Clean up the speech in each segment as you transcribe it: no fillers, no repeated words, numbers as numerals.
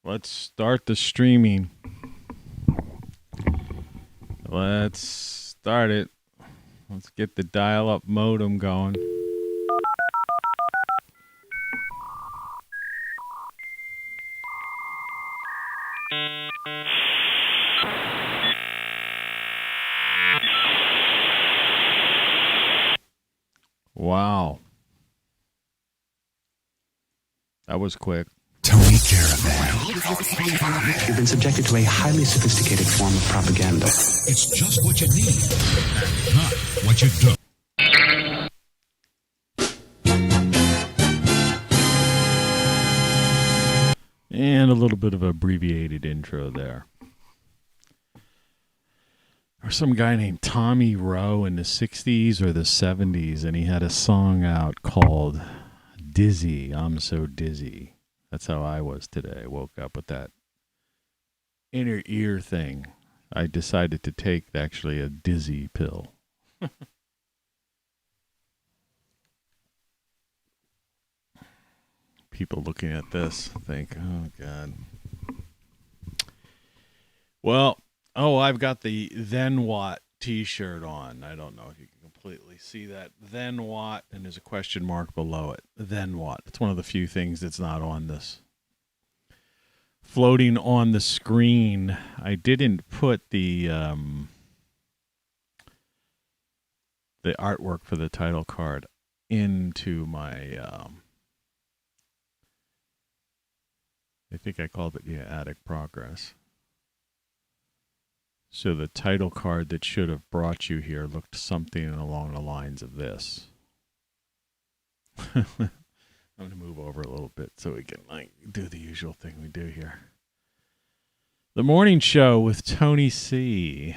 Let's start the streaming. Let's start it. Let's get the dial-up modem going. Wow. That was quick. Tony Caravan. You've been subjected to a highly sophisticated form of propaganda. It's just what you need, and not what you don't. And a little bit of abbreviated intro there. There's some guy named Tommy Rowe in the 60s or the 70s, and he had a song out called Dizzy, I'm So Dizzy. That's how I was today. I woke up with that inner ear thing. I decided to take actually a dizzy pill. People looking at this think, oh, God. Well, I've got the Then What t-shirt on. I don't know if you can completely see that. Then what? And there's a question mark below it. Then what? It's one of the few things that's not on this. Floating on the screen. I didn't put the artwork for the title card into my... I think I called it, Attic Progress. So the title card that should have brought you here looked something along the lines of this. I'm going to move over a little bit so we can do the usual thing we do here. The morning show with Tony C.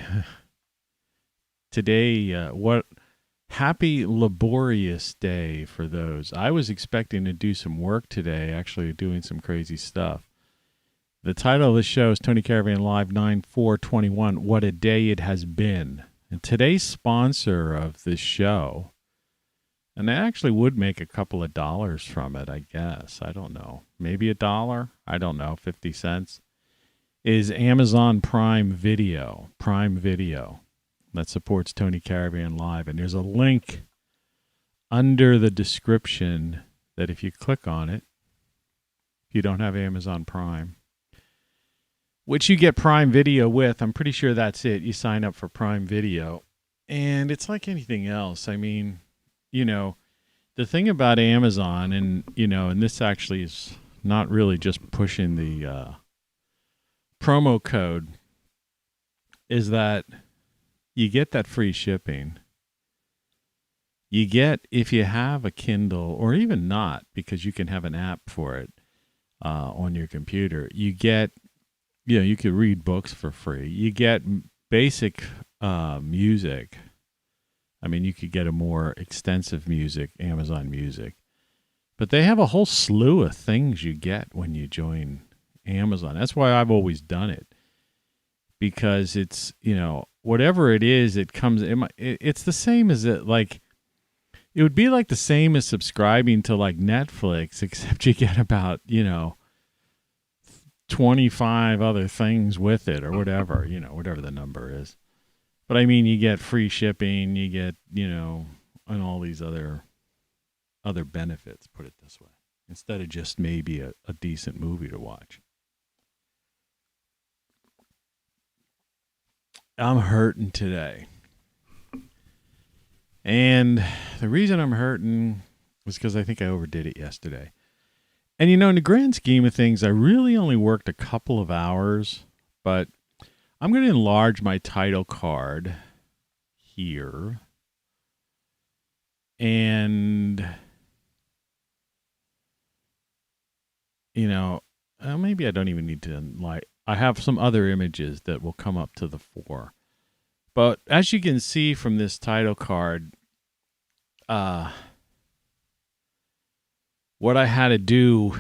Today, happy laborious day for those. I was expecting to do some work today, actually doing some crazy stuff. The title of the show is Tony Caravan Live 9/4/21. What a day it has been. And today's sponsor of this show, and I actually would make a couple of dollars from it, I guess. I don't know. Maybe $1? I don't know. 50 cents. Is Amazon Prime Video. Prime Video. That supports Tony Caravan Live. And there's a link under the description that if you click on it, if you don't have Amazon Prime, which you get Prime Video with, I'm pretty sure that's it. You sign up for Prime Video. And it's like anything else. I mean, the thing about Amazon, and, and this actually is not really just pushing the promo code, is that you get that free shipping. You get, if you have a Kindle, or even not, because you can have an app for it on your computer, you get, you could read books for free. You get basic music. I mean, you could get a more extensive music, Amazon Music. But they have a whole slew of things you get when you join Amazon. That's why I've always done it. Because it's, whatever it is, it comes, it's the same as it would be like the same as subscribing to like Netflix, except you get about, 25 other things with it or whatever, whatever the number is. But I mean, you get free shipping, you get, and all these other benefits, put it this way, instead of just maybe a decent movie to watch. I'm hurting today. And the reason I'm hurting was because I think I overdid it yesterday. And, in the grand scheme of things, I really only worked a couple of hours, but I'm going to enlarge my title card here. And, maybe I don't even need to I have some other images that will come up to the fore. But as you can see from this title card, what I had to do,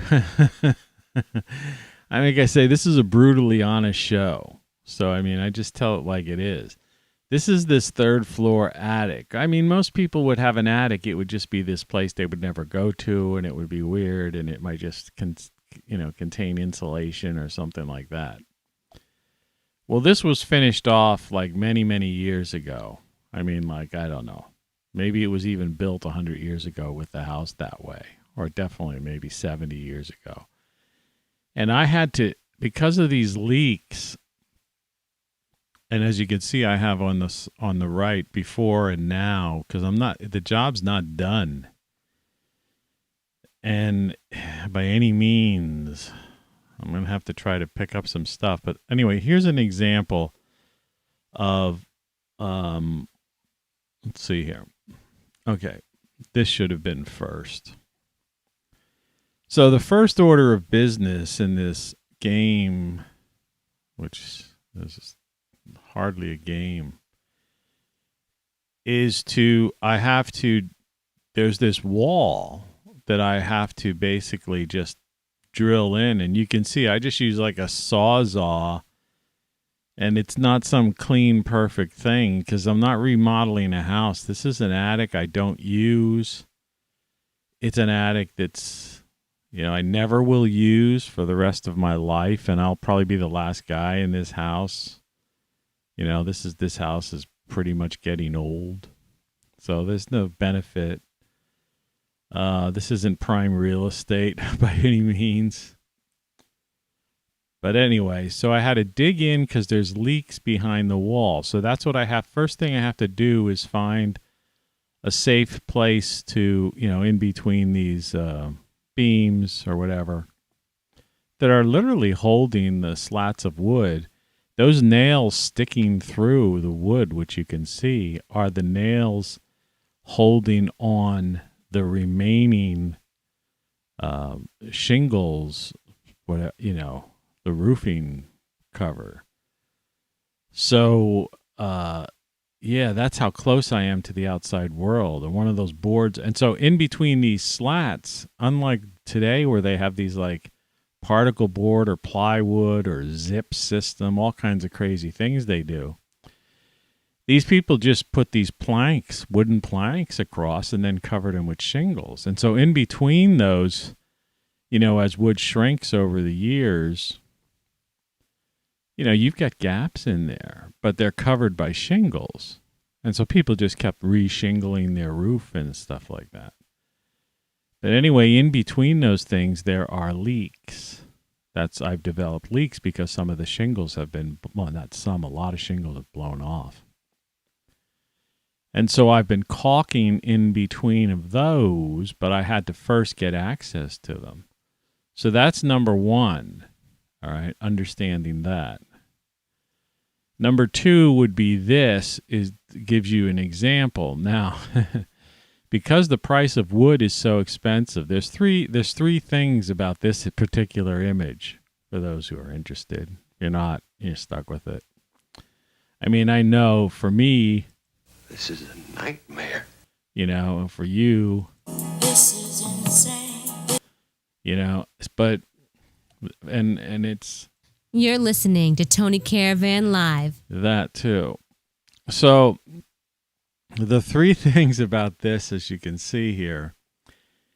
I say, this is a brutally honest show. So, I just tell it like it is. This is this third floor attic. I mean, most people would have an attic. It would just be this place they would never go to, and it would be weird, and it might just contain insulation or something like that. Well, this was finished off like many, many years ago. I mean, like, I don't know. Maybe it was even built 100 years ago with the house that way, or definitely maybe 70 years ago. And I had to, because of these leaks, and as you can see, I have on the right before and now, because the job's not done. And by any means, I'm going to have to try to pick up some stuff. But anyway, here's an example of, let's see here. Okay, this should have been first. So the first order of business in this game, which is hardly a game, is there's this wall that I have to basically just drill in. And you can see I just use like a Sawzall, and it's not some clean, perfect thing because I'm not remodeling a house. This is an attic I don't use. It's an attic that's, I never will use for the rest of my life, and I'll probably be the last guy in this house. This house is pretty much getting old, so there's no benefit. This isn't prime real estate by any means. But anyway, so I had to dig in because there's leaks behind the wall. So that's what I have. First thing I have to do is find a safe place to, in between these beams or whatever that are literally holding the slats of wood. Those nails sticking through the wood, which you can see, are the nails holding on the remaining shingles, the roofing cover. So, that's how close I am to the outside world. And one of those boards. And so in between these slats, unlike today where they have these like particle board or plywood or zip system, all kinds of crazy things they do. These people just put these wooden planks across and then covered them with shingles. And so in between those, as wood shrinks over the years, you've got gaps in there, but they're covered by shingles. And so people just kept re-shingling their roof and stuff like that. But anyway, in between those things, there are leaks. I've developed leaks because some of the shingles have been, well, not some, a lot of shingles have blown off. And so I've been caulking in between of those, but I had to first get access to them. So that's number one. All right, understanding that. Number two would be gives you an example. Now, because the price of wood is so expensive, there's three things about this particular image for those who are interested. If you're not, you're stuck with it. I mean, I know for me, this is a nightmare. For you, This is insane. but and it's You're listening to Tony Caravan Live. that too. So the three things about this, as you can see here,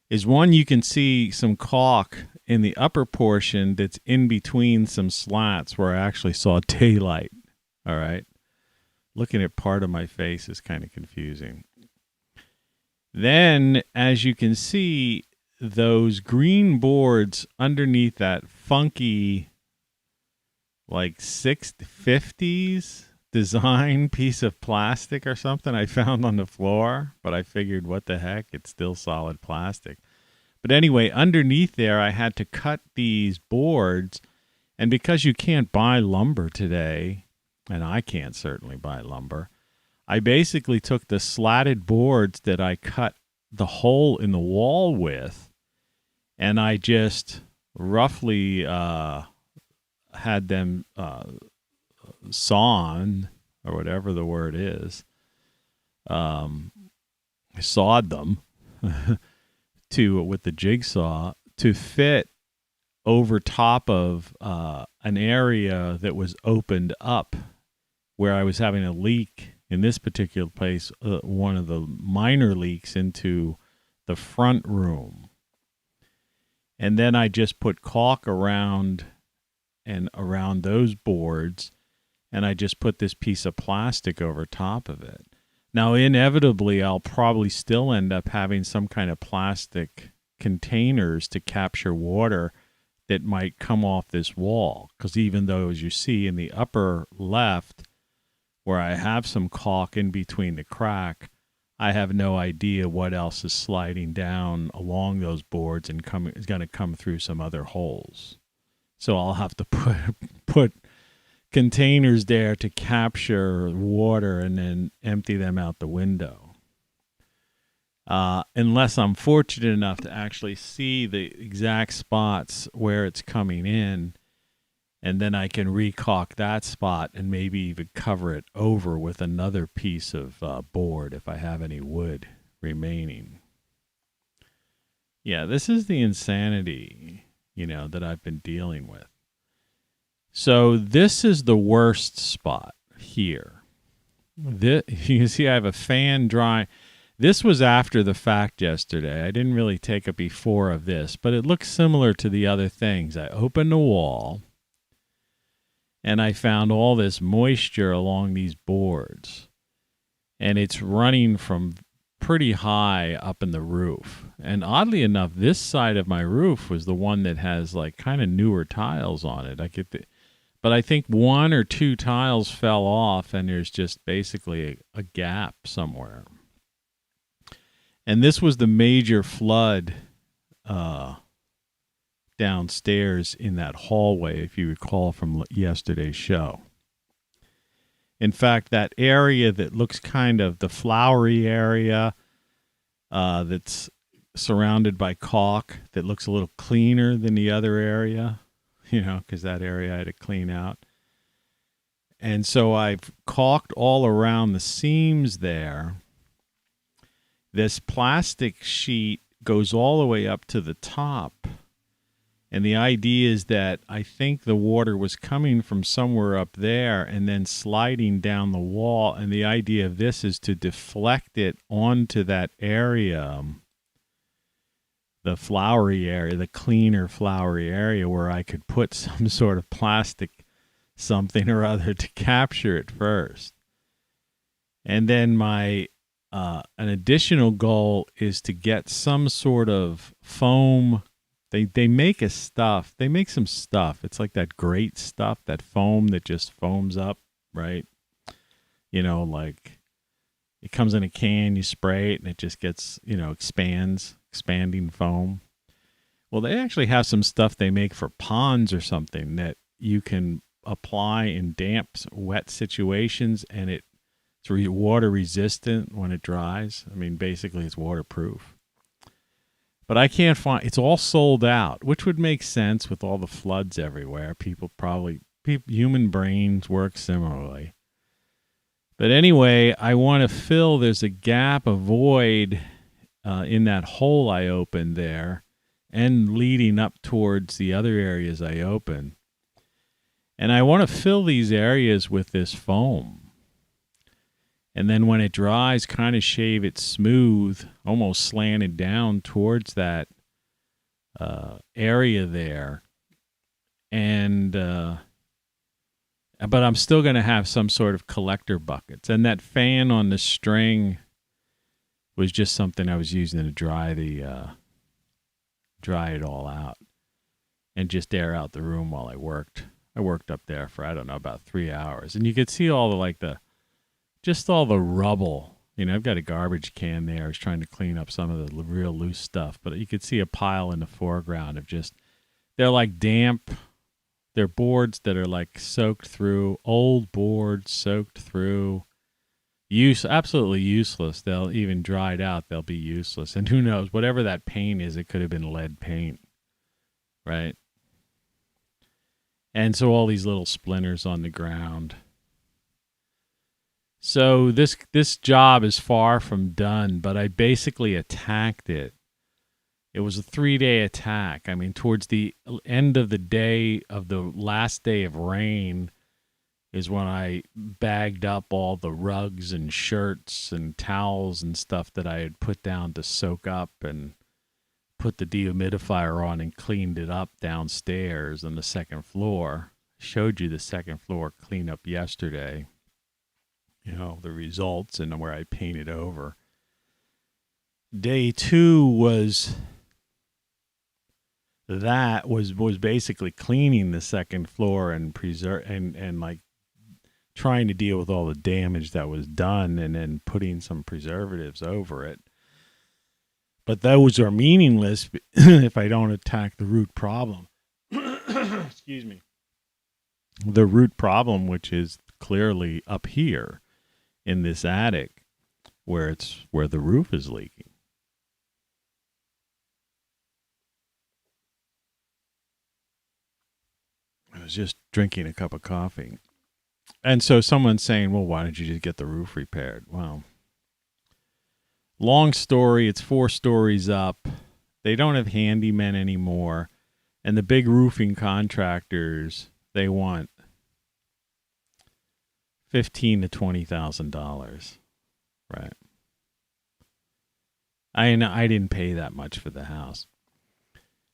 is one, you can see some caulk in the upper portion that's in between some slats where I actually saw daylight. All right. Looking at part of my face is kind of confusing. Then, as you can see, those green boards underneath that funky, like 50s design piece of plastic or something I found on the floor, but I figured, what the heck, it's still solid plastic. But anyway, underneath there, I had to cut these boards, and because you can't buy lumber today, and I can't certainly buy lumber, I basically took the slatted boards that I cut the hole in the wall with, and I just roughly had them sawn, or whatever the word is. I sawed them with the jigsaw to fit over top of an area that was opened up where I was having a leak in this particular place, one of the minor leaks into the front room. And then I just put caulk around those boards, and I just put this piece of plastic over top of it. Now, inevitably, I'll probably still end up having some kind of plastic containers to capture water that might come off this wall. Because even though, as you see in the upper left, where I have some caulk in between the crack, I have no idea what else is sliding down along those boards and is going to come through some other holes. So I'll have to put containers there to capture water and then empty them out the window. Unless I'm fortunate enough to actually see the exact spots where it's coming in, and then I can re-caulk that spot and maybe even cover it over with another piece of board if I have any wood remaining. Yeah, this is the insanity, that I've been dealing with. So this is the worst spot here. You can see I have a fan drying. This was after the fact yesterday. I didn't really take a before of this, but it looks similar to the other things. I opened the wall, and I found all this moisture along these boards. And it's running from pretty high up in the roof. And oddly enough, this side of my roof was the one that has like kind of newer tiles on it. But I think 1 or 2 tiles fell off, and there's just basically a gap somewhere. And this was the major flood downstairs in that hallway, if you recall from yesterday's show. In fact, that area that looks kind of the flowery area that's surrounded by caulk that looks a little cleaner than the other area, because that area I had to clean out. And so I've caulked all around the seams there. This plastic sheet goes all the way up to the top. And the idea is that I think the water was coming from somewhere up there and then sliding down the wall. And the idea of this is to deflect it onto that area, the flowery area, the cleaner flowery area where I could put some sort of plastic something or other to capture it first. And then an additional goal is to get some sort of foam. They make some stuff. It's like that great stuff, that foam that just foams up, right? Like it comes in a can, you spray it, and it just gets, expanding foam. Well, they actually have some stuff they make for ponds or something that you can apply in damp, wet situations, and it's water resistant when it dries. I mean, basically it's waterproof. But I can't find, it's all sold out, which would make sense with all the floods everywhere. Human brains work similarly. But anyway, I want to there's a gap, a void in that hole I opened there and leading up towards the other areas I opened. And I want to fill these areas with this foam. And then when it dries, kind of shave it smooth, almost slanted down towards that area there. And but I'm still going to have some sort of collector buckets. And that fan on the string was just something I was using to dry it all out and just air out the room while I worked. I worked up there for, about 3 hours. And you could see all all the rubble. I've got a garbage can there. I was trying to clean up some of the real loose stuff, but you could see a pile in the foreground of they're like damp. They're boards that are like soaked through, old boards soaked through. Absolutely useless. They'll even dried out, they'll be useless. And who knows, whatever that paint is, it could have been lead paint, right? And so all these little splinters on the ground. So this job is far from done, but I basically attacked it. It was a 3-day attack. I mean, towards the end of the day of the last day of rain is when I bagged up all the rugs and shirts and towels and stuff that I had put down to soak up and put the dehumidifier on and cleaned it up downstairs on the second floor. Showed you the second floor cleanup yesterday. You know, the results and where I painted over. Day 2 was basically cleaning the second floor and and like trying to deal with all the damage that was done and then putting some preservatives over it. But those are meaningless if I don't attack the root problem. Excuse me. The root problem, which is clearly up here in this attic where the roof is leaking. I was just drinking a cup of coffee. And so someone's saying, well, why didn't you just get the roof repaired? Well, long story, it's 4 stories up. They don't have handymen anymore. And the big roofing contractors, they want $15,000 to $20,000. Right. I didn't pay that much for the house.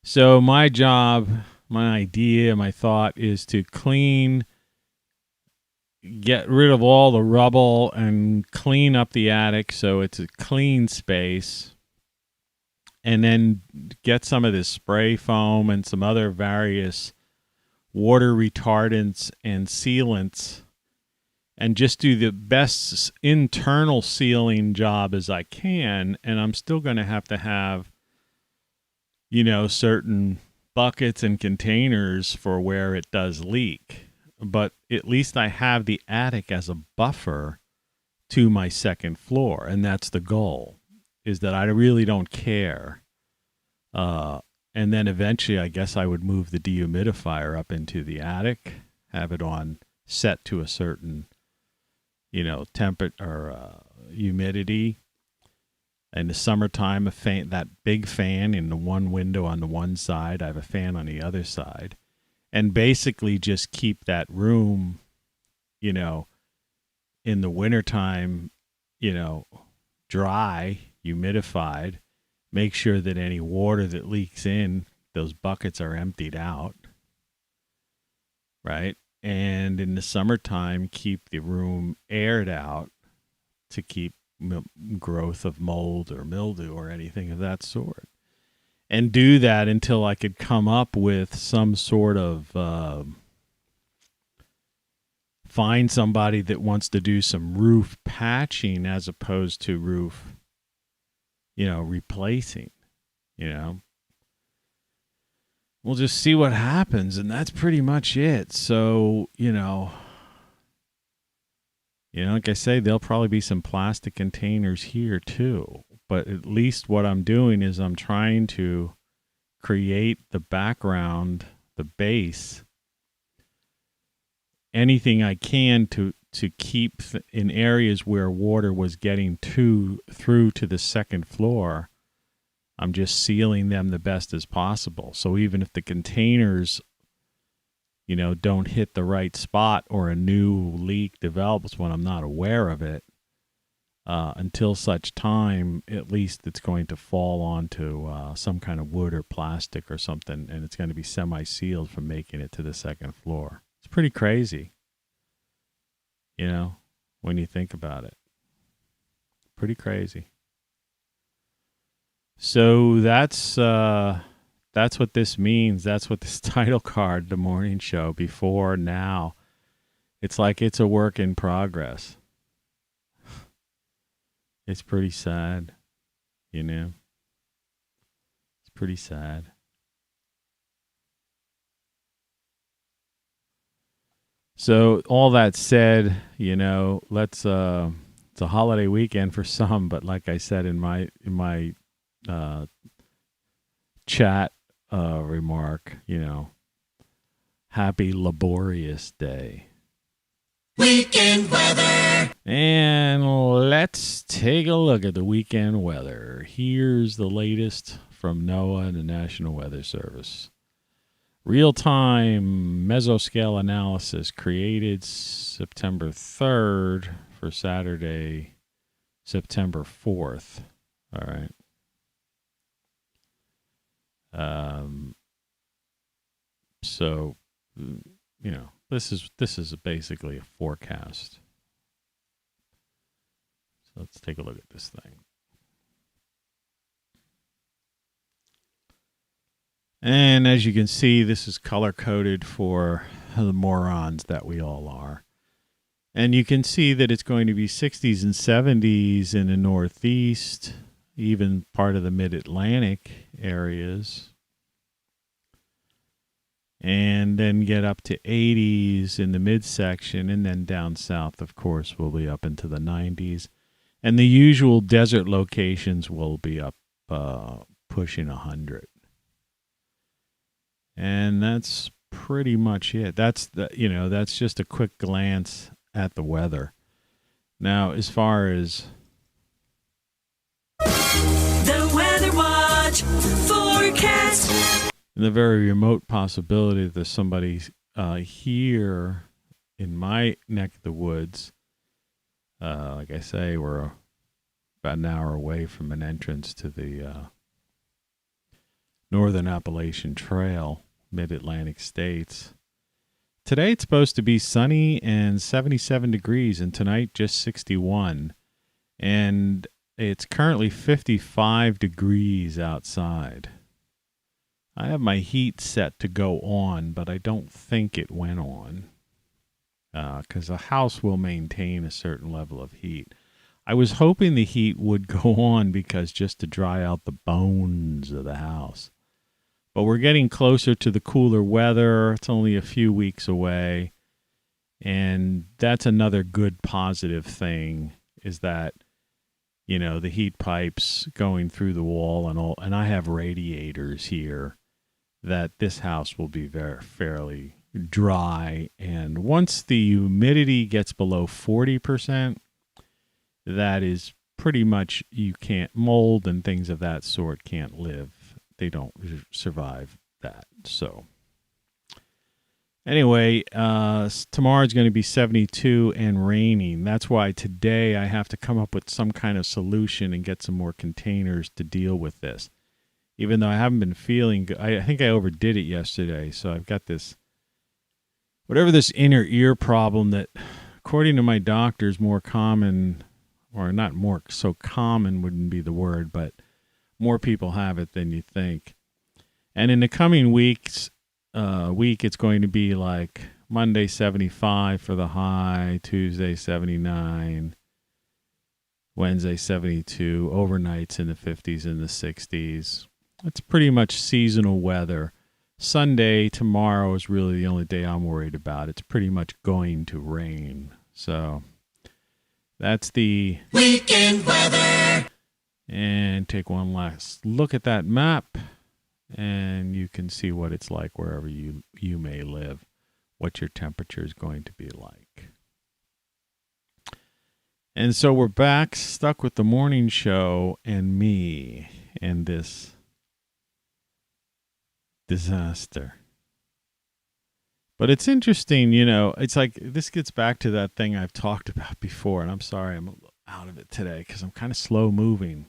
So my job, my idea, my thought is to clean, get rid of all the rubble and clean up the attic so it's a clean space, and then get some of this spray foam and some other various water retardants and sealants and just do the best internal sealing job as I can. And I'm still going to have, you know, certain buckets and containers for where it does leak. But at least I have the attic as a buffer to my second floor. And that's the goal, is that I really don't care. And then eventually I guess I would move the dehumidifier up into the attic, have it on set to a certain, you know, temperature or humidity. In the summertime, that big fan in the one window on the one side, I have a fan on the other side. And basically just keep that room, you know, in the wintertime, you know, dry, humidified. Make sure that any water that leaks in, those buckets are emptied out. Right? And in the summertime, keep the room aired out to keep growth of mold or mildew or anything of that sort. And do that until I could come up with some sort of find somebody that wants to do some roof patching as opposed to roof, you know, replacing, you know. We'll just see what happens, and that's pretty much it. So, you know, like I say, there'll probably be some plastic containers here too. But at least what I'm doing is I'm trying to create the background, the base, anything I can to keep in areas where water was getting through to the second floor. I'm just sealing them the best as possible. So even if the containers, you know, don't hit the right spot or a new leak develops when I'm not aware of it, until such time, at least it's going to fall onto some kind of wood or plastic or something, and it's going to be semi-sealed from making it to the second floor. It's pretty crazy, you know, when you think about it. Pretty crazy. So that's what this means. That's what this title card, The Morning Show, before, now. It's like it's a work in progress. It's pretty sad, you know. It's pretty sad. So all that said, you know, it's a holiday weekend for some, but like I said in my chat remark, you know, happy laborious day. Weekend weather. And let's take a look at the weekend weather. Here's the latest from NOAA and the National Weather Service. Real-time mesoscale analysis created September 3rd for Saturday, September 4th. All right. Um, so, this is basically a forecast. So let's take a look at this thing. And as you can see, this is color coded for the morons that we all are. And you can see that it's going to be 60s and 70s in the Northeast, even part of the Mid-Atlantic areas. And then get up to 80s in the midsection, and then down south, of course, will be up into the 90s. And the usual desert locations will be up pushing 100. And that's pretty much it. That's just a quick glance at the weather. Now, as far as the Weather Watch forecast, the very remote possibility that there's somebody here in my neck of the woods, like I say, we're about an hour away from an entrance to the Northern Appalachian Trail, Mid-Atlantic states. Today it's supposed to be sunny and 77 degrees, and tonight just 61. And it's currently 55 degrees outside. I have my heat set to go on, but I don't think it went on because a house will maintain a certain level of heat. I was hoping the heat would go on because just to dry out the bones of the house. But we're getting closer to the cooler weather. It's only a few weeks away. And that's another good positive thing is that, the heat pipes going through the wall and all, and I have radiators here, that this house will be fairly dry. And once the humidity gets below 40%, that is pretty much, you can't, mold and things of that sort can't live. They don't survive that. So anyway, tomorrow is going to be 72 and raining. That's why today I have to come up with some kind of solution and get some more containers to deal with this. Even though I haven't been feeling good. I think I overdid it yesterday. So I've got this, whatever this inner ear problem that, according to my doctor, is more common, or not more so common wouldn't be the word, but more people have it than you think. And in the coming week, it's going to be like Monday 75 for the high, Tuesday 79, Wednesday 72, overnights in the 50s and the 60s. It's pretty much seasonal weather. Sunday, tomorrow, is really the only day I'm worried about. It's pretty much going to rain. So that's the weekend weather. And take one last look at that map, and you can see what it's like wherever you may live, what your temperature is going to be like. And so we're back, stuck with the morning show and me and this disaster. But it's interesting, it's like this gets back to that thing I've talked about before, and I'm sorry I'm out of it today because I'm kind of slow moving.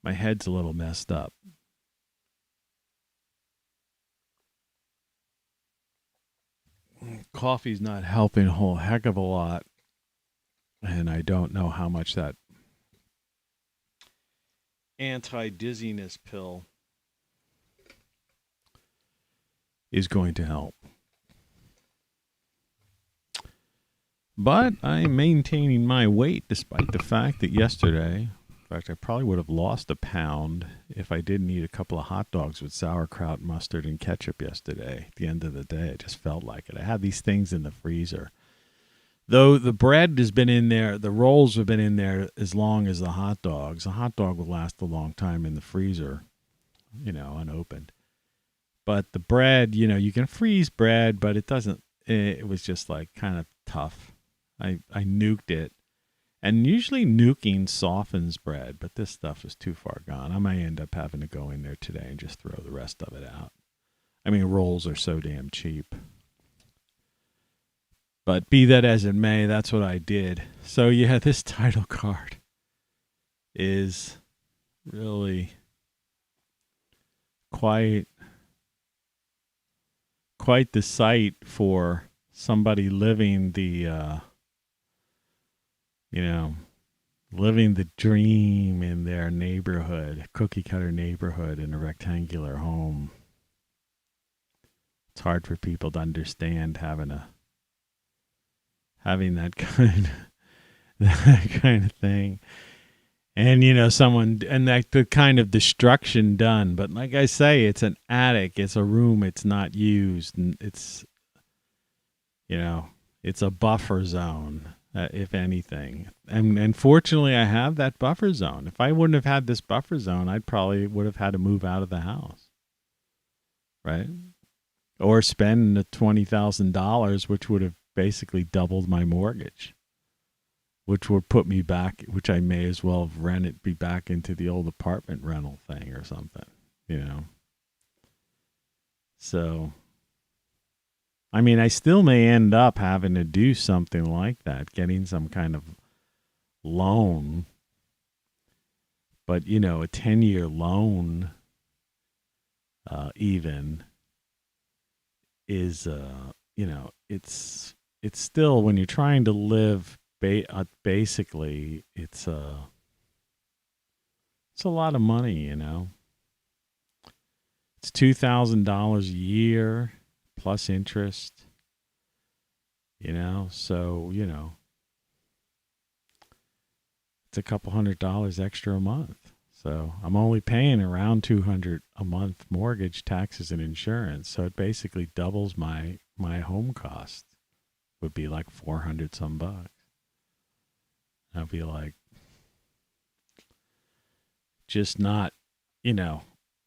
My head's a little messed up. Coffee's not helping a whole heck of a lot. And I don't know how much that anti-dizziness pill is going to help. But I'm maintaining my weight despite the fact that yesterday, in fact, I probably would have lost a pound if I didn't eat a couple of hot dogs with sauerkraut, mustard, and ketchup yesterday. At the end of the day, it just felt like it. I had these things in the freezer. Though the bread has been in there, the rolls have been in there as long as the hot dogs. A hot dog will last a long time in the freezer, unopened. But the bread, you can freeze bread, but it doesn't, it was just like kind of tough. I nuked it. And usually nuking softens bread, but this stuff is too far gone. I might end up having to go in there today and just throw the rest of it out. I mean, rolls are so damn cheap. But be that as it may, that's what I did. So yeah, this title card is really quite the sight for somebody living the living the dream in their neighborhood, cookie cutter neighborhood in a rectangular home. It's hard for people to understand having that kind of thing. And someone, and that the kind of destruction done. But like I say, it's an attic, it's a room, it's not used, and it's a buffer zone, if anything. And fortunately, I have that buffer zone. If I wouldn't have had this buffer zone, I probably would have had to move out of the house, right? Or spend the $20,000, which would have basically doubled my mortgage, which would put me back, which I may as well have be back into the old apartment rental thing or something, So, I mean, I still may end up having to do something like that, getting some kind of loan. But, a 10-year loan even is, it's still, when you're trying to live, basically, it's a lot of money, It's $2,000 a year plus interest, so, it's a couple $100 extra a month. So I'm only paying around $200 a month mortgage, taxes, and insurance. So it basically doubles my home cost. Would be like $400 some bucks. I'll be like, just not,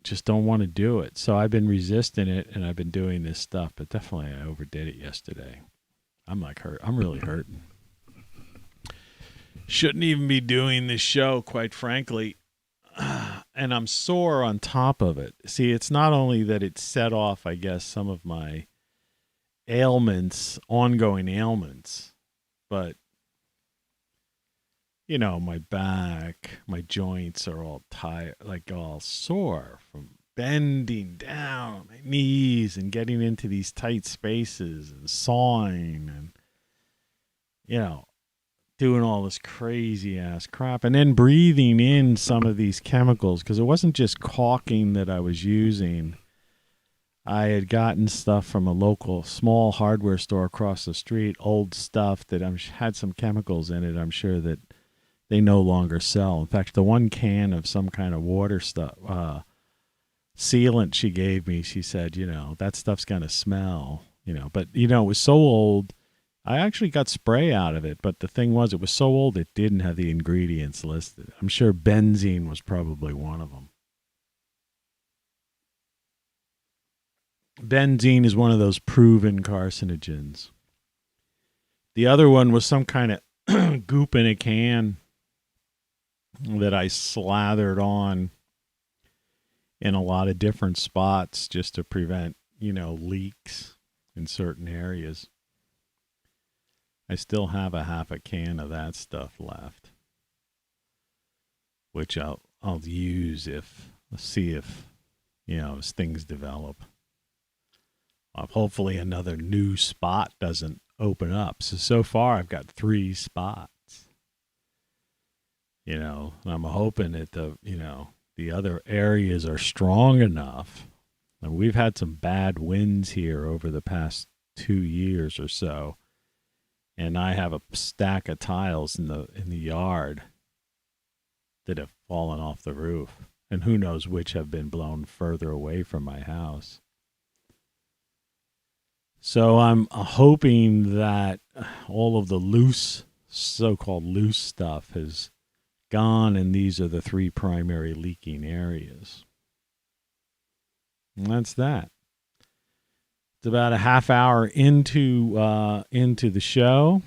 just don't want to do it. So I've been resisting it, and I've been doing this stuff, but definitely I overdid it yesterday. I'm really hurting. Shouldn't even be doing this show, quite frankly. And I'm sore on top of it. See, it's not only that it set off, I guess, some of my ongoing ailments, but, my back, my joints are all tired, all sore from bending down on my knees and getting into these tight spaces and sawing and, doing all this crazy ass crap, and then breathing in some of these chemicals, because it wasn't just caulking that I was using. I had gotten stuff from a local small hardware store across the street, old stuff that had some chemicals in it. I'm sure that they no longer sell. In fact, the one can of some kind of water stuff, sealant she gave me, she said, that stuff's going to smell, but, it was so old. I actually got spray out of it, but the thing was, it was so old it didn't have the ingredients listed. I'm sure benzene was probably one of them. Benzene is one of those proven carcinogens. The other one was some kind of goop in a can that I slathered on in a lot of different spots just to prevent, leaks in certain areas. I still have a half a can of that stuff left, which I'll use see if as things develop. Hopefully another new spot doesn't open up. So far I've got 3 spots. And I'm hoping that the other areas are strong enough. And we've had some bad winds here over the past 2 years or so. And I have a stack of tiles in the yard that have fallen off the roof, and who knows which have been blown further away from my house. So I'm hoping that all of the so-called loose stuff has gone, and these are the 3 primary leaking areas. And that's that. It's about a half hour into the show.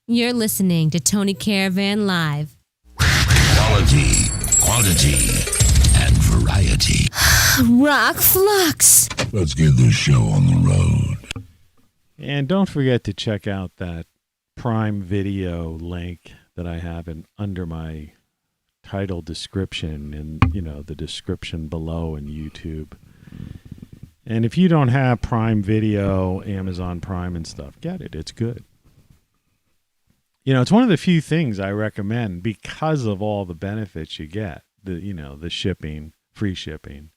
You're listening to Tony Caravan Live. Quality, quantity, and variety. ROCKFLUX. Let's get this show on the road. And don't forget to check out that Prime Video link that I have under my title description and, the description below in YouTube. And if you don't have Prime Video, Amazon Prime and stuff, get it. It's good. It's one of the few things I recommend because of all the benefits you get. The shipping, free shipping,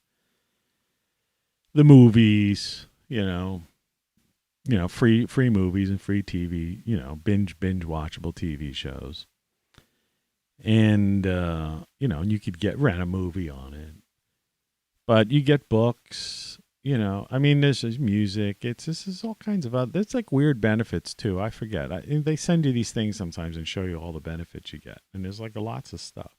the movies, free movies and free TV, binge watchable TV shows. And, you could rent a movie on it. But you get books, this is music. This is all kinds of other, it's like weird benefits too. I forget. They send you these things sometimes and show you all the benefits you get. And there's like lots of stuff.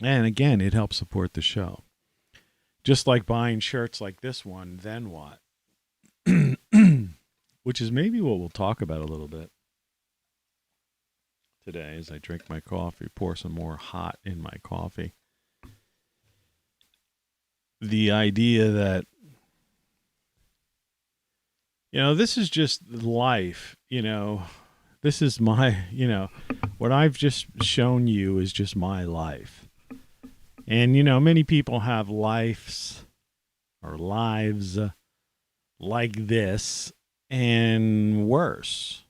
And again, it helps support the show. Just like buying shirts like this one, Then What? Which is maybe what we'll talk about a little bit today as I drink my coffee, pour some more hot in my coffee. The idea that, this is just life, this is my, what I've just shown you is just my life. And, many people have lives like this and worse,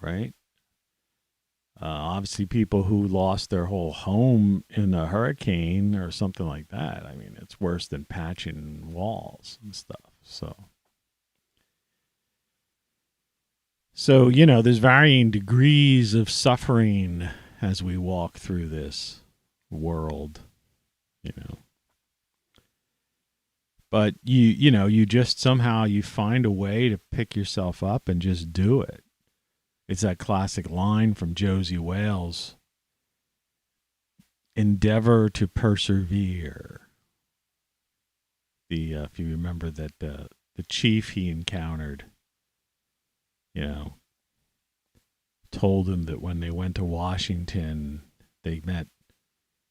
right? Obviously, people who lost their whole home in a hurricane or something like that. I mean, it's worse than patching walls and stuff. So, there's varying degrees of suffering as we walk through this world, But you just somehow you find a way to pick yourself up and just do it. It's that classic line from Josie Wales. Endeavor to persevere. If you remember that the chief he encountered, told him that when they went to Washington, they met,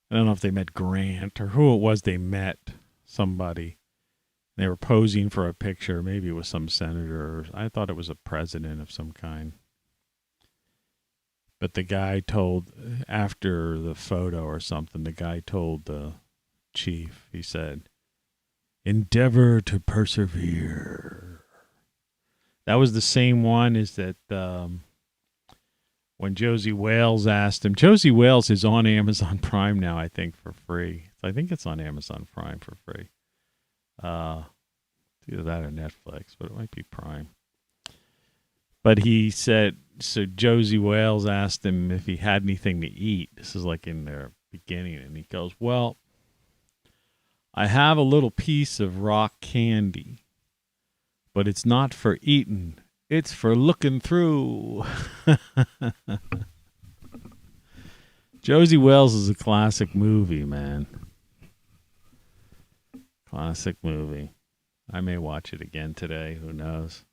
I don't know if they met Grant or who it was they met, somebody. They were posing for a picture. Maybe it was some senator. I thought it was a president of some kind. But the guy told, after the photo or something, the guy told the chief, he said, endeavor to persevere. That was the same one as that when Josie Wales asked him. Josie Wales is on Amazon Prime now, I think, for free. I think it's on Amazon Prime for free. Either that or Netflix, but it might be Prime. But he said, so Josie Wales asked him if he had anything to eat. This is like in their beginning. And he goes, well, I have a little piece of rock candy, but it's not for eating. It's for looking through. Josie Wales is a classic movie, man. Classic movie. I may watch it again today. Who knows?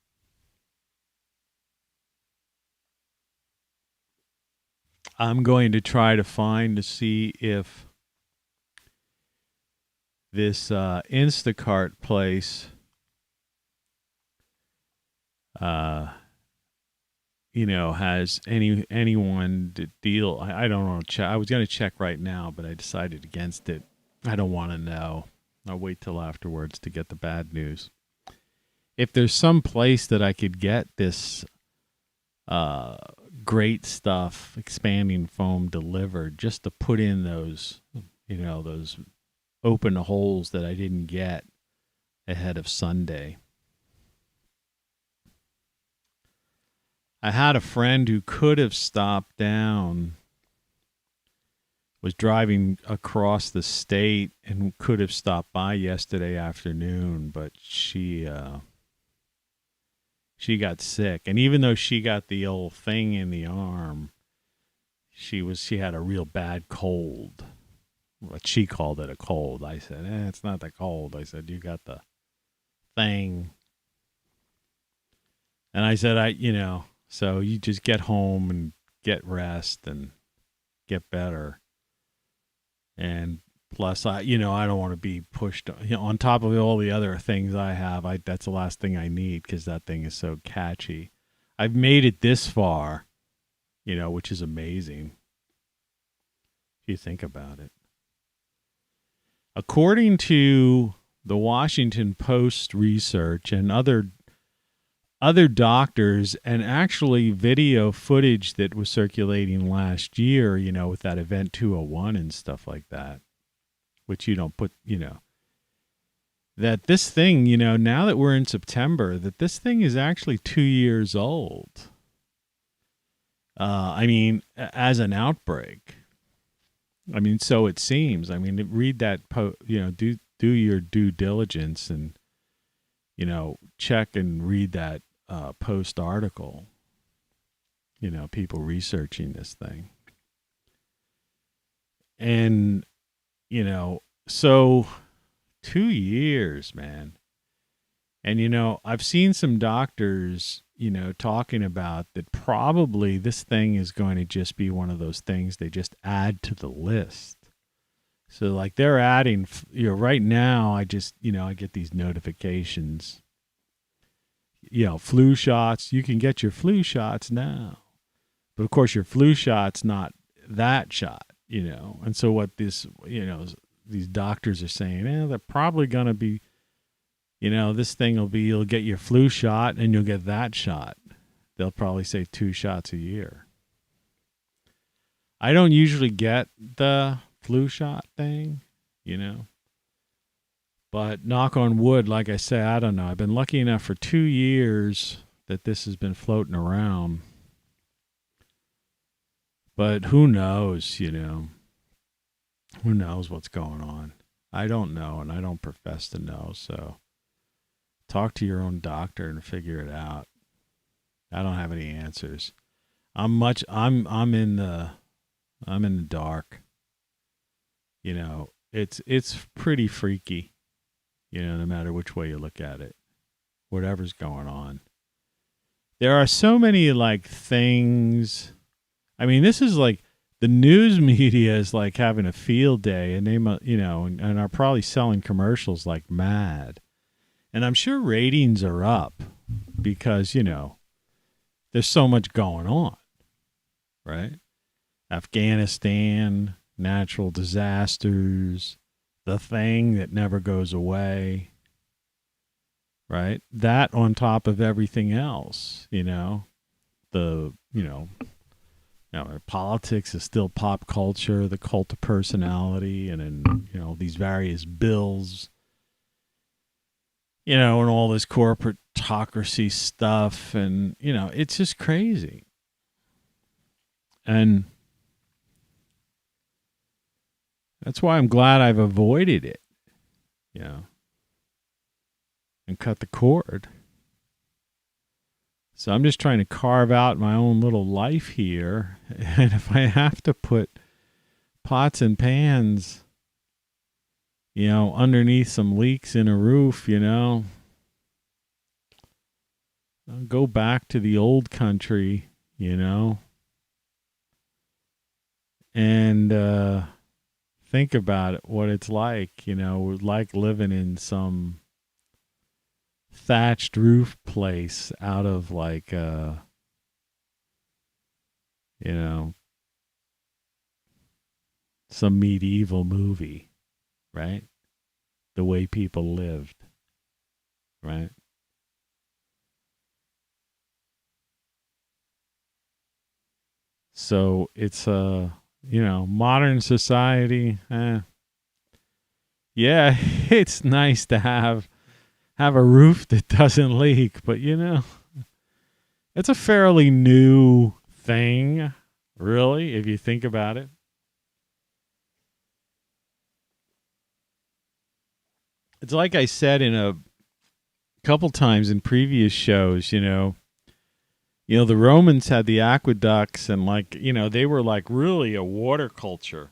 I'm going to try to see if this Instacart place, has anyone to deal. I don't know. I was going to check right now, but I decided against it. I don't want to know. I'll wait till afterwards to get the bad news. If there's some place that I could get this great stuff, expanding foam delivered, just to put in those, those open holes that I didn't get ahead of Sunday. I had a friend who could have stopped down, was driving across the state and could have stopped by yesterday afternoon, but she got sick. And even though she got the old thing in the arm, she had a real bad cold. But she called it a cold. I said, it's not the cold. I said, you got the thing. And I said, so you just get home and get rest and get better. And plus, I don't want to be pushed on top of all the other things I have. That's the last thing I need because that thing is so catchy. I've made it this far, which is amazing if you think about it. According to the Washington Post research and other doctors, and actually video footage that was circulating last year, with that Event 201 and stuff like that, which you don't put, that this thing, now that we're in September, that this thing is actually 2 years old. As an outbreak. So it seems. Read that, do your due diligence and, check and read that Post article. People researching this thing. And, so 2 years, man. And, I've seen some doctors, talking about that probably this thing is going to just be one of those things they just add to the list. So like they're adding, right now I just, I get these notifications, flu shots. You can get your flu shots now. But of course your flu shot's not that shot, And so what this, these doctors are saying, they're probably going to be, this thing will be, you'll get your flu shot and you'll get that shot. They'll probably say 2 shots a year. I don't usually get the flu shot thing, but knock on wood, like I say, I don't know. I've been lucky enough for 2 years that this has been floating around. But who knows, who knows what's going on? I don't know, and I don't profess to know, so talk to your own doctor and figure it out. I don't have any answers. I'm in the dark. It's pretty freaky, no matter which way you look at it. Whatever's going on. There are so many like things. This is like the news media is like having a field day, and they and are probably selling commercials like mad. And I'm sure ratings are up because, there's so much going on, right? Afghanistan, natural disasters, the thing that never goes away, right? That on top of everything else, politics is still pop culture, the cult of personality, and then, these various bills, and all this corporatocracy stuff, and, it's just crazy. And that's why I'm glad I've avoided it, and cut the cord. So I'm just trying to carve out my own little life here. And if I have to put pots and pans, underneath some leaks in a roof, I'll go back to the old country, and think about it, what it's like, like living in some thatched roof place out of like, some medieval movie, right? The way people lived, right? So it's modern society. Yeah, it's nice to have a roof that doesn't leak, but it's a fairly new thing, really, if you think about it. It's like I said in a couple times in previous shows, the Romans had the aqueducts, and they were like really a water culture.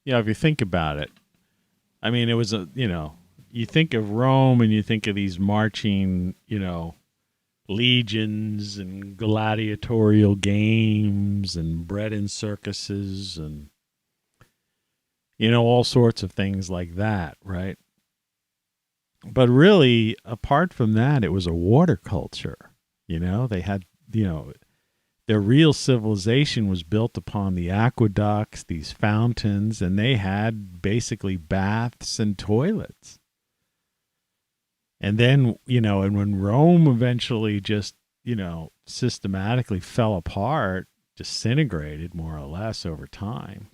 If you think about it. It was you think of Rome and you think of these marching, legions and gladiatorial games and bread and circuses and, all sorts of things like that, right? But really, apart from that, it was a water culture. They had, their real civilization was built upon the aqueducts, these fountains, and they had basically baths and toilets. And then, and when Rome eventually just, systematically fell apart, disintegrated more or less over time,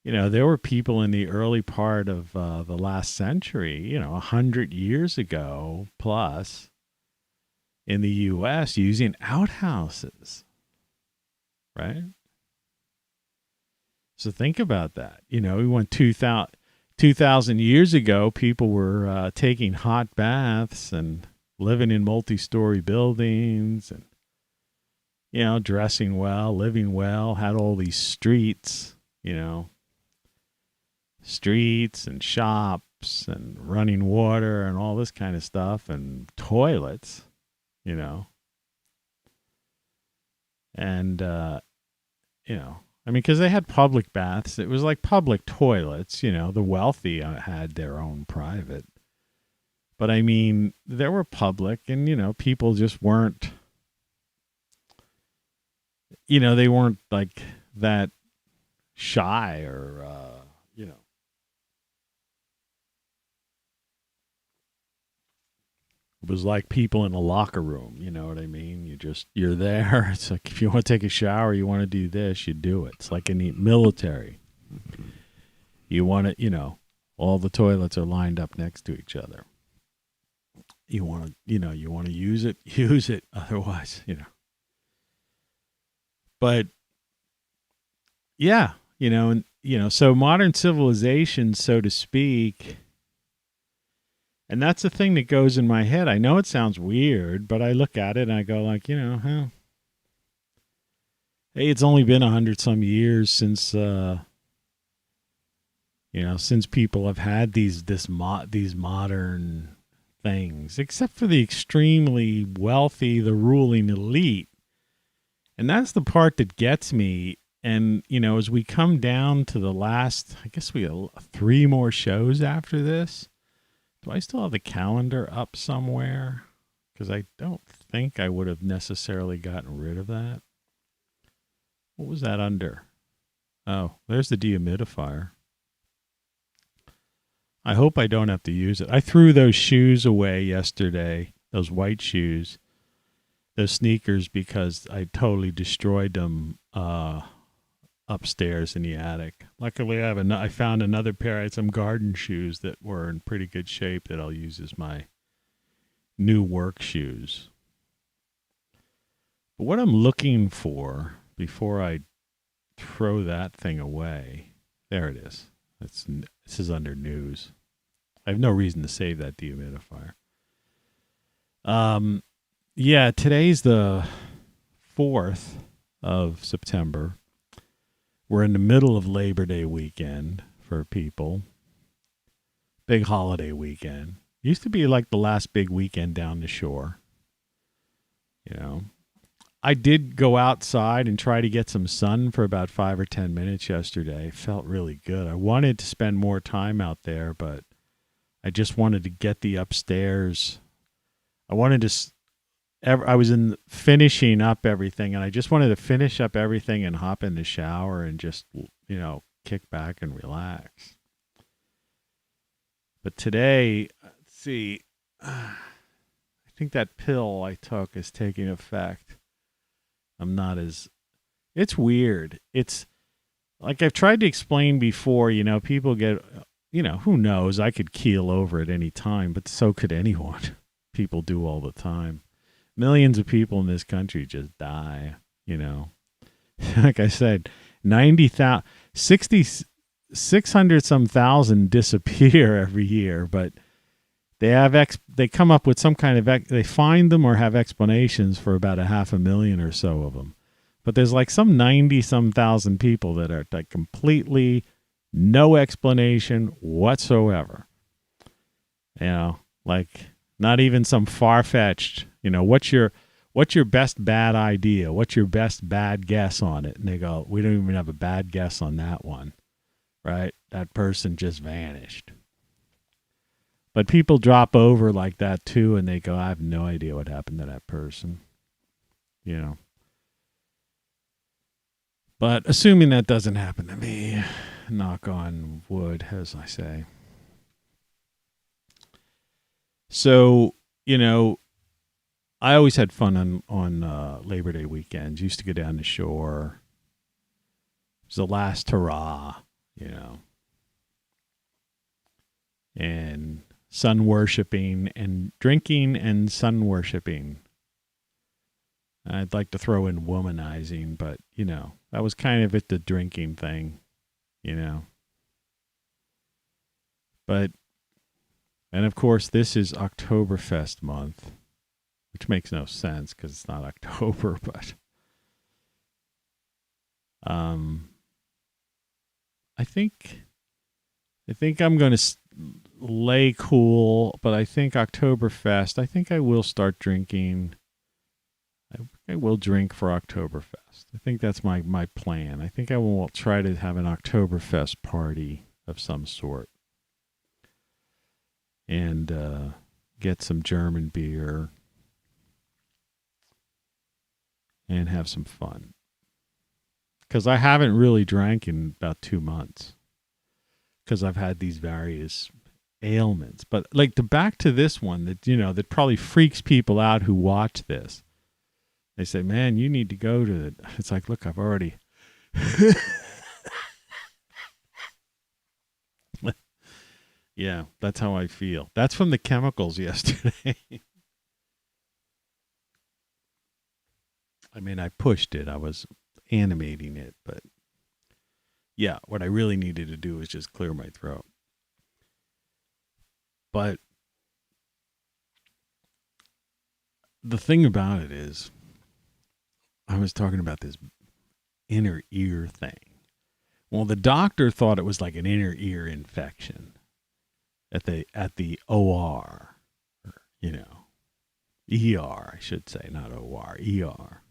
there were people in the early part of the last century, 100 years ago plus, in the U.S. using outhouses, right? So think about that. We went 2,000 years ago, people were taking hot baths and living in multi-story buildings and, dressing well, living well, had all these streets, streets and shops and running water and all this kind of stuff and toilets, and, because they had public baths. It was like public toilets, the wealthy had their own private. But there were public and, people just weren't, they weren't like that shy or, It was like people in a locker room, you know what I mean? You're there. It's like if you want to take a shower, you want to do this, you do it. It's like in the military. You want to, all the toilets are lined up next to each other. You want to, you want to use it, use it. Otherwise, But yeah, so modern civilization, so to speak. And that's the thing that goes in my head. I know it sounds weird, but I look at it and I go like, hey, it's only been 100 some years since, since people have had these modern things, except for the extremely wealthy, the ruling elite. And that's the part that gets me. And, as we come down to the last, I guess we have 3 more shows after this. Do I still have the calendar up somewhere? Because I don't think I would have necessarily gotten rid of that. What was that under? Oh, there's the dehumidifier. I hope I don't have to use it. I threw those shoes away yesterday, those white shoes, those sneakers, because I totally destroyed them upstairs in the attic. Luckily, I found another pair. I had some garden shoes that were in pretty good shape that I'll use as my new work shoes. But what I'm looking for before I throw that thing away, there it is. This is under news. I have no reason to save that dehumidifier. Yeah, today's the 4th of September. We're in the middle of Labor Day weekend for people. Big holiday weekend. Used to be like the last big weekend down the shore. I did go outside and try to get some sun for about 5 or 10 minutes yesterday. It felt really good. I wanted to spend more time out there, but I just wanted to get the upstairs. I was finishing up everything, and I just wanted to finish up everything and hop in the shower and just, kick back and relax. But today, let's see, I think that pill I took is taking effect. It's weird. It's like I've tried to explain before, people get, who knows? I could keel over at any time, but so could anyone. People do all the time. Millions of people in this country just die, Like I said, 600 some thousand disappear every year, but they come up with some kind of, they find them or have explanations for about 500,000 or so of them. But there's like some 90 some thousand people that are like completely no explanation whatsoever. Like not even some far-fetched, what's your best bad idea? What's your best bad guess on it? And they go, we don't even have a bad guess on that one, right? That person just vanished. But people drop over like that too, and they go, I have no idea what happened to that person. You know. But assuming that doesn't happen to me, knock on wood, as I say. So, you know, I always had fun on Labor Day weekends. Used to go down the shore. It was the last hurrah, you know. And sun worshiping and drinking and sun worshiping. I'd like to throw in womanizing, but, you know, that was kind of it, the drinking thing, you know. But, and of course, this is Oktoberfest month, which makes no sense because it's not October, but I think I'm going to lay cool, but I think Oktoberfest, I think I will start drinking. I will drink for Oktoberfest. I think that's my plan. I think I will try to have an Oktoberfest party of some sort. And get some German beer. And have some fun. Because I haven't really drank in about 2 months. Because I've had these various ailments. But like back to this one that, you know, that probably freaks people out who watch this. They say, man, you need to go to it. It's like, look, I've already. Yeah, that's how I feel. That's from the chemicals yesterday. I mean, I pushed it. I was animating it. But yeah, what I really needed to do was just clear my throat. But the thing about it is, I was talking about this inner ear thing. Well, the doctor thought it was like an inner ear infection at the OR, or, you know, ER, I should say, not OR, ER.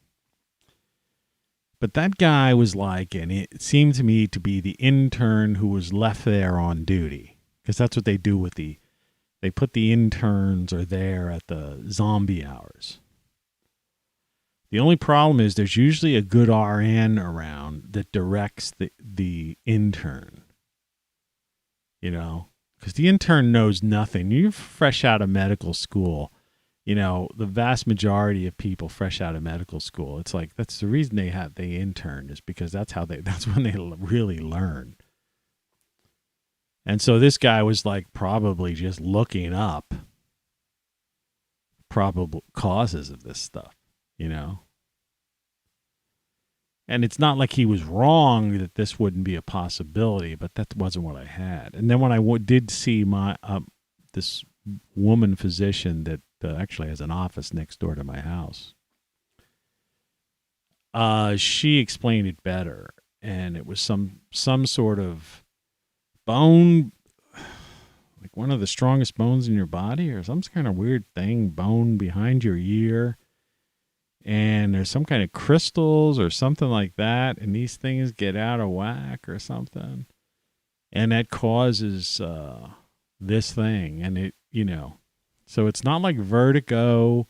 But that guy was like, and it seemed to me to be the intern who was left there on duty, because that's what they do with they put the interns are there at the zombie hours. The only problem is there's usually a good RN around that directs the intern, you know, because the intern knows nothing. You're fresh out of medical school. You know, the vast majority of people fresh out of medical school, it's like that's the reason they intern is because that's when they really learn. And so this guy was like probably just looking up probable causes of this stuff, you know. And it's not like he was wrong that this wouldn't be a possibility, but that wasn't what I had. And then when I did see my this woman physician that actually has an office next door to my house, she explained it better, and it was some sort of bone, like one of the strongest bones in your body, or some kind of weird thing, bone behind your ear. And there's some kind of crystals or something like that, and these things get out of whack or something, and that causes this thing. And it, you know, so it's not like vertigo.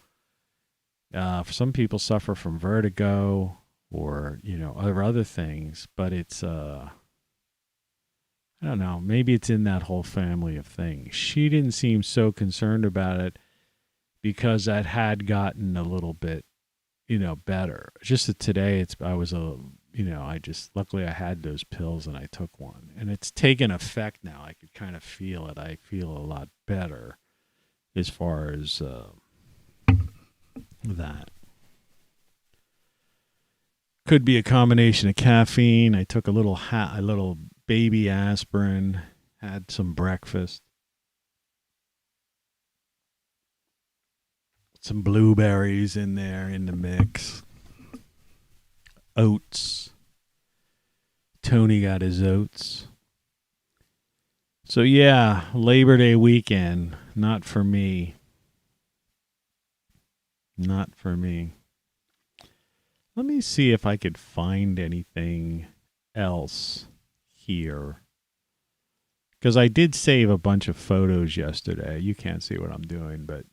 Some people suffer from vertigo or, you know, other things, but it's I don't know, maybe it's in that whole family of things. She didn't seem so concerned about it because that had gotten a little bit, you know, better. Just that today luckily I had those pills and I took one, and it's taken effect now. I could kind of feel it. I feel a lot better as far as that. Could be a combination of caffeine. I took a little baby aspirin, had some breakfast. Some blueberries in there in the mix. Oats. Tony got his oats. So yeah, Labor Day weekend. Not for me. Not for me. Let me see if I could find anything else here because I did save a bunch of photos yesterday. You can't see what I'm doing, but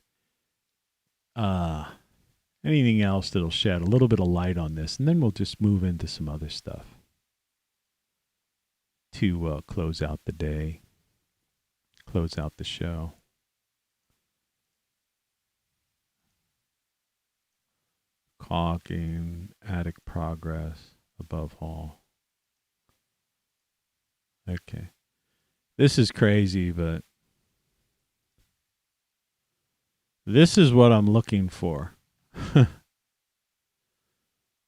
anything else that'll shed a little bit of light on this, and then we'll just move into some other stuff to close out the day, close out the show. Caulking, attic progress, above hall. Okay. This is crazy, but this is what I'm looking for.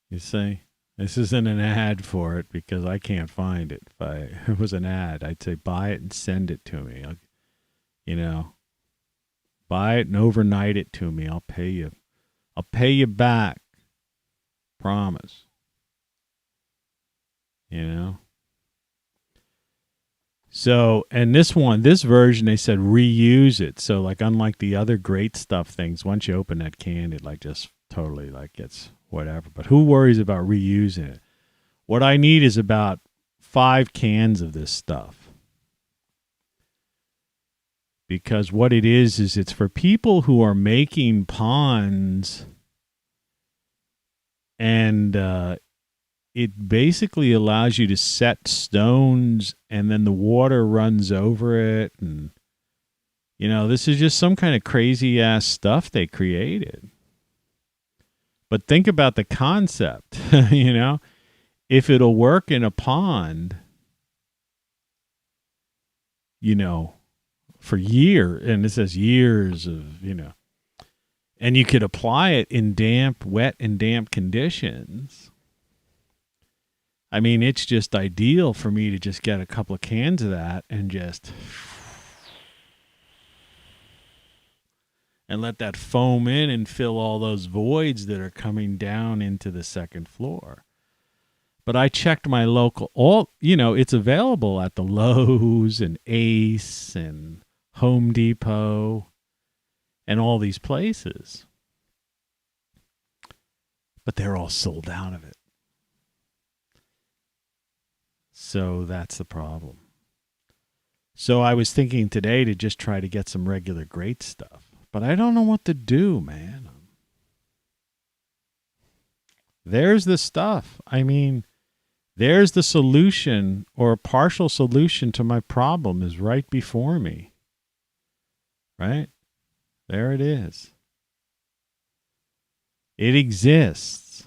You see? This isn't an ad for it because I can't find it. If it was an ad, I'd say buy it and send it to me. Buy it and overnight it to me. I'll pay you. I'll pay you back. Promise. So, and this version, they said reuse it. So, like, unlike the other great stuff things, once you open that can, it like just totally like gets whatever. But who worries about reusing it? What I need is about 5 cans of this stuff. Because what it is it's for people who are making ponds, and it basically allows you to set stones and then the water runs over it. And, this is just some kind of crazy ass stuff they created. But think about the concept, if it'll work in a pond, for years, and it says years of, and you could apply it in wet and damp conditions. I mean, it's just ideal for me to just get a couple of cans of that and let that foam in and fill all those voids that are coming down into the second floor. But I checked my local, it's available at the Lowe's and Ace and Home Depot and all these places. But they're all sold out of it. So that's the problem. So I was thinking today to just try to get some regular great stuff. But I don't know what to do, man. There's the stuff. I mean, there's the solution, or a partial solution to my problem is right before me. Right? There it is. It exists.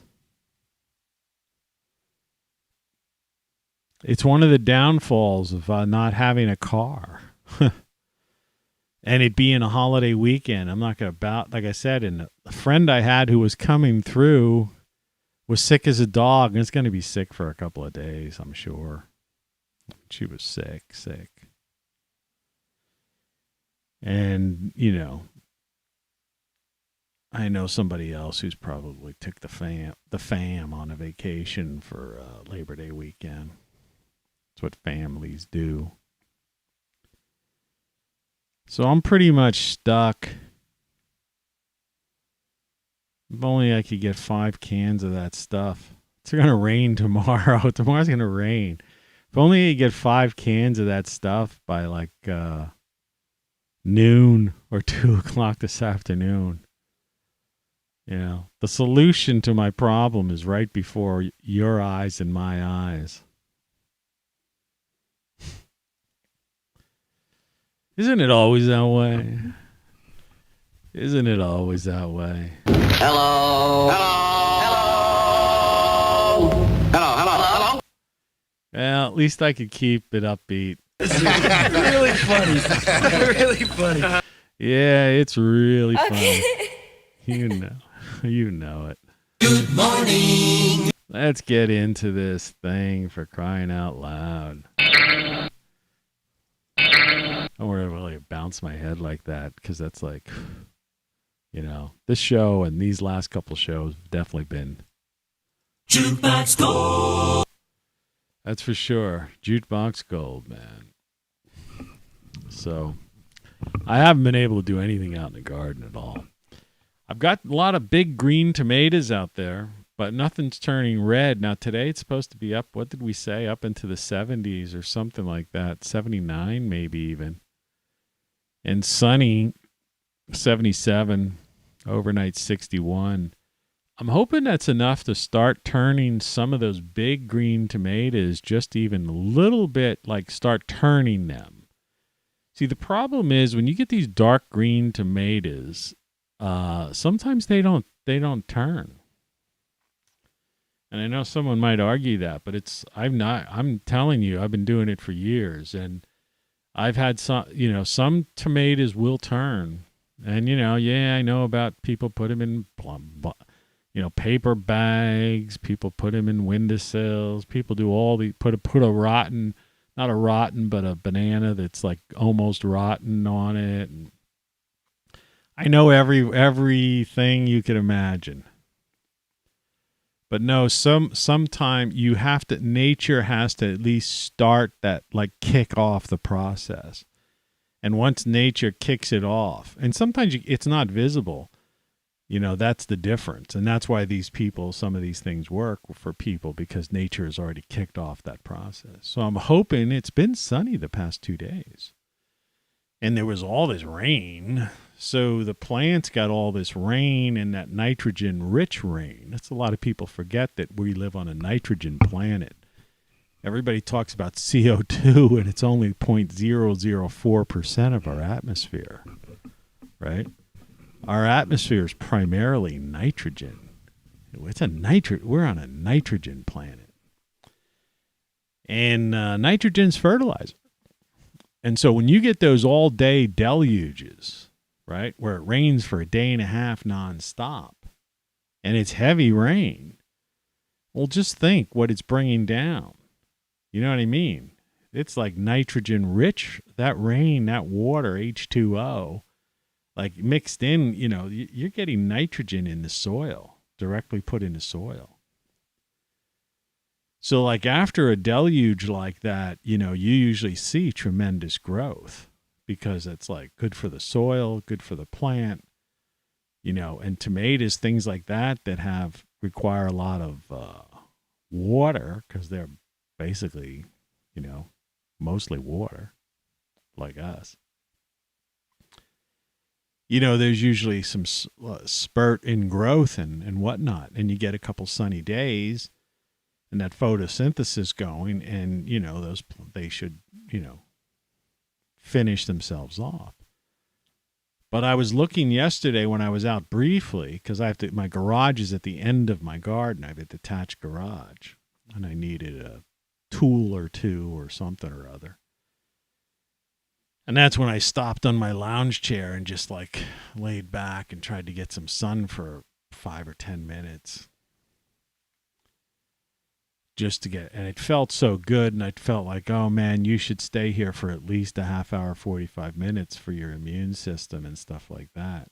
It's one of the downfalls of not having a car. And it being a holiday weekend. I'm not going to like I said, and a friend I had who was coming through was sick as a dog, and it's going to be sick for a couple of days, I'm sure. She was sick. And, I know somebody else who's probably took the fam on a vacation for Labor Day weekend. That's what families do. So I'm pretty much stuck. If only I could get 5 cans of that stuff. It's going to rain tomorrow. Tomorrow's going to rain. If only I could get 5 cans of that stuff by like noon or 2 o'clock this afternoon. The solution to my problem is right before your eyes and my eyes. Isn't it always that way? Isn't it always that way? Hello. Well, at least I could keep it upbeat. Really funny. Really funny. Yeah, it's really funny. You know it. Good morning. Let's get into this thing, for crying out loud. I don't really bounce my head like that, because that's like, this show and these last couple shows have definitely been Jukebox Gold. That's for sure. Jukebox Gold, man. So I haven't been able to do anything out in the garden at all. I've got a lot of big green tomatoes out there, but nothing's turning red. Now, today it's supposed to be up, what did we say, up into the 70s or something like that, 79 maybe even. And sunny, 77, overnight 61. I'm hoping that's enough to start turning some of those big green tomatoes just even a little bit, like start turning them. See, the problem is when you get these dark green tomatoes, sometimes they don't turn. And I know someone might argue that, but I'm telling you, I've been doing it for years, and I've had some tomatoes will turn. And, I know about people put them in, paper bags. People put them in windowsills. People do all the, put a rotten, not a rotten, but a banana that's like almost rotten on it. And I know everything you could imagine. But no, sometime you have to, nature has to at least start that, like kick off the process. And once nature kicks it off, and sometimes it's not visible, that's the difference. And that's why some of these things work for people, because nature has already kicked off that process. So I'm hoping, it's been sunny the past 2 days. And there was all this rain. So the plants got all this rain and that nitrogen-rich rain. That's a lot of people forget that we live on a nitrogen planet. Everybody talks about CO2, and it's only 0.004% of our atmosphere, right? Our atmosphere is primarily nitrogen. We're on a nitrogen planet. And nitrogen's fertilizer. And so when you get those all-day deluges, right, where it rains for a day and a half nonstop, and it's heavy rain, well, just think what it's bringing down. You know what I mean? It's like nitrogen-rich. That rain, that water, H2O, like mixed in, you're getting nitrogen in the soil, directly put in the soil. So like after a deluge like that, you usually see tremendous growth, because it's like good for the soil, good for the plant, and tomatoes, things like that require a lot of water, because they're basically, mostly water, like us. There's usually some spurt in growth and whatnot, and you get a couple sunny days, and that photosynthesis going, and they should finish themselves off. But I was looking yesterday when I was out briefly, because my garage is at the end of my garden. I have a detached garage, and I needed a tool or two or something or other. And that's when I stopped on my lounge chair and just like laid back and tried to get some sun for 5 or 10 minutes. And it felt so good, and I felt like, oh man, you should stay here for at least a half hour, 45 minutes for your immune system and stuff like that.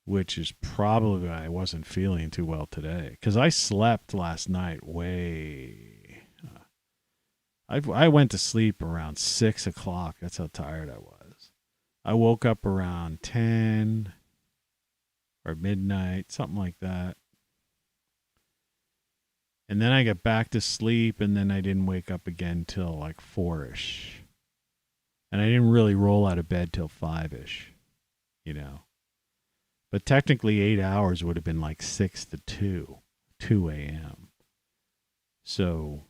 Which is probably why I wasn't feeling too well today. Because I slept last night I went to sleep around 6 o'clock. That's how tired I was. I woke up around 10 or midnight, something like that. And then I got back to sleep, and then I didn't wake up again till like 4-ish. And I didn't really roll out of bed till 5-ish, But technically 8 hours would have been like 6 to 2 a.m. So,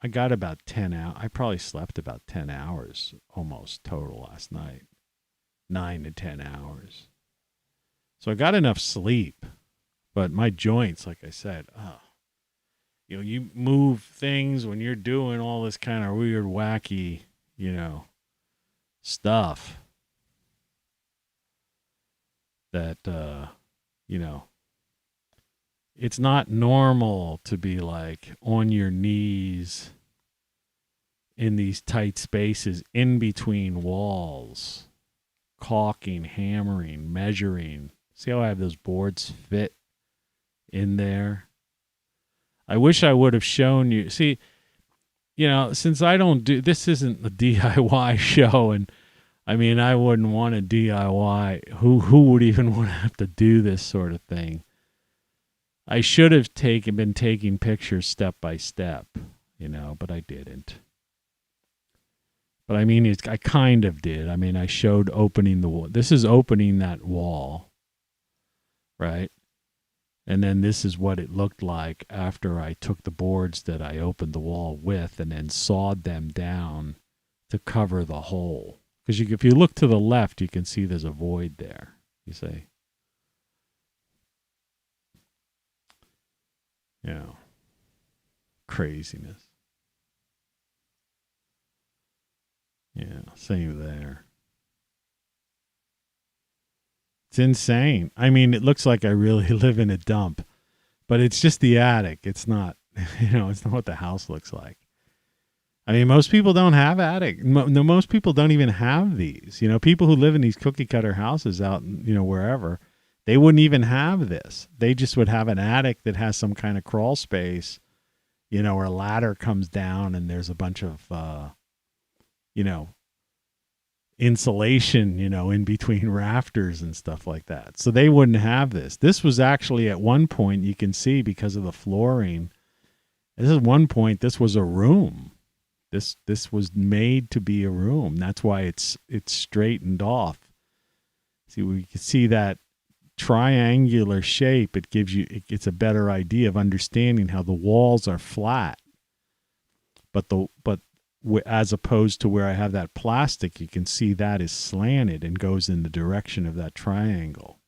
I got about 10 hours. I probably slept about 10 hours almost total last night. 9 to 10 hours. So I got enough sleep, but my joints, like I said, you move things when you're doing all this kind of weird, wacky, stuff that, it's not normal to be like on your knees in these tight spaces in between walls, caulking, hammering, measuring. See how I have those boards fit in there? I wish I would have shown you. See, since I don't do, this isn't a DIY show, and I mean, I wouldn't want a DIY. Who would even want to have to do this sort of thing? I should have been taking pictures step by step, but I didn't. But I mean, I kind of did. I mean, I showed opening the wall. This is opening that wall, right? And then this is what it looked like after I took the boards that I opened the wall with and then sawed them down to cover the hole. Because if you look to the left, you can see there's a void there, you see. Craziness. Yeah, same there. It's insane. I mean, it looks like I really live in a dump, but it's just the attic. It's not, it's not what the house looks like. I mean, most people don't have attic. Most people don't even have these. People who live in these cookie cutter houses out, wherever, they wouldn't even have this. They just would have an attic that has some kind of crawl space, where a ladder comes down and there's a bunch of, insulation, in between rafters and stuff like that. So they wouldn't have this. This was actually at one point, you can see because of the flooring, this was a room. This was made to be a room. That's why it's straightened off. See, we can see that triangular shape. It's a better idea of understanding how the walls are flat. But as opposed to where I have that plastic, you can see that is slanted and goes in the direction of that triangle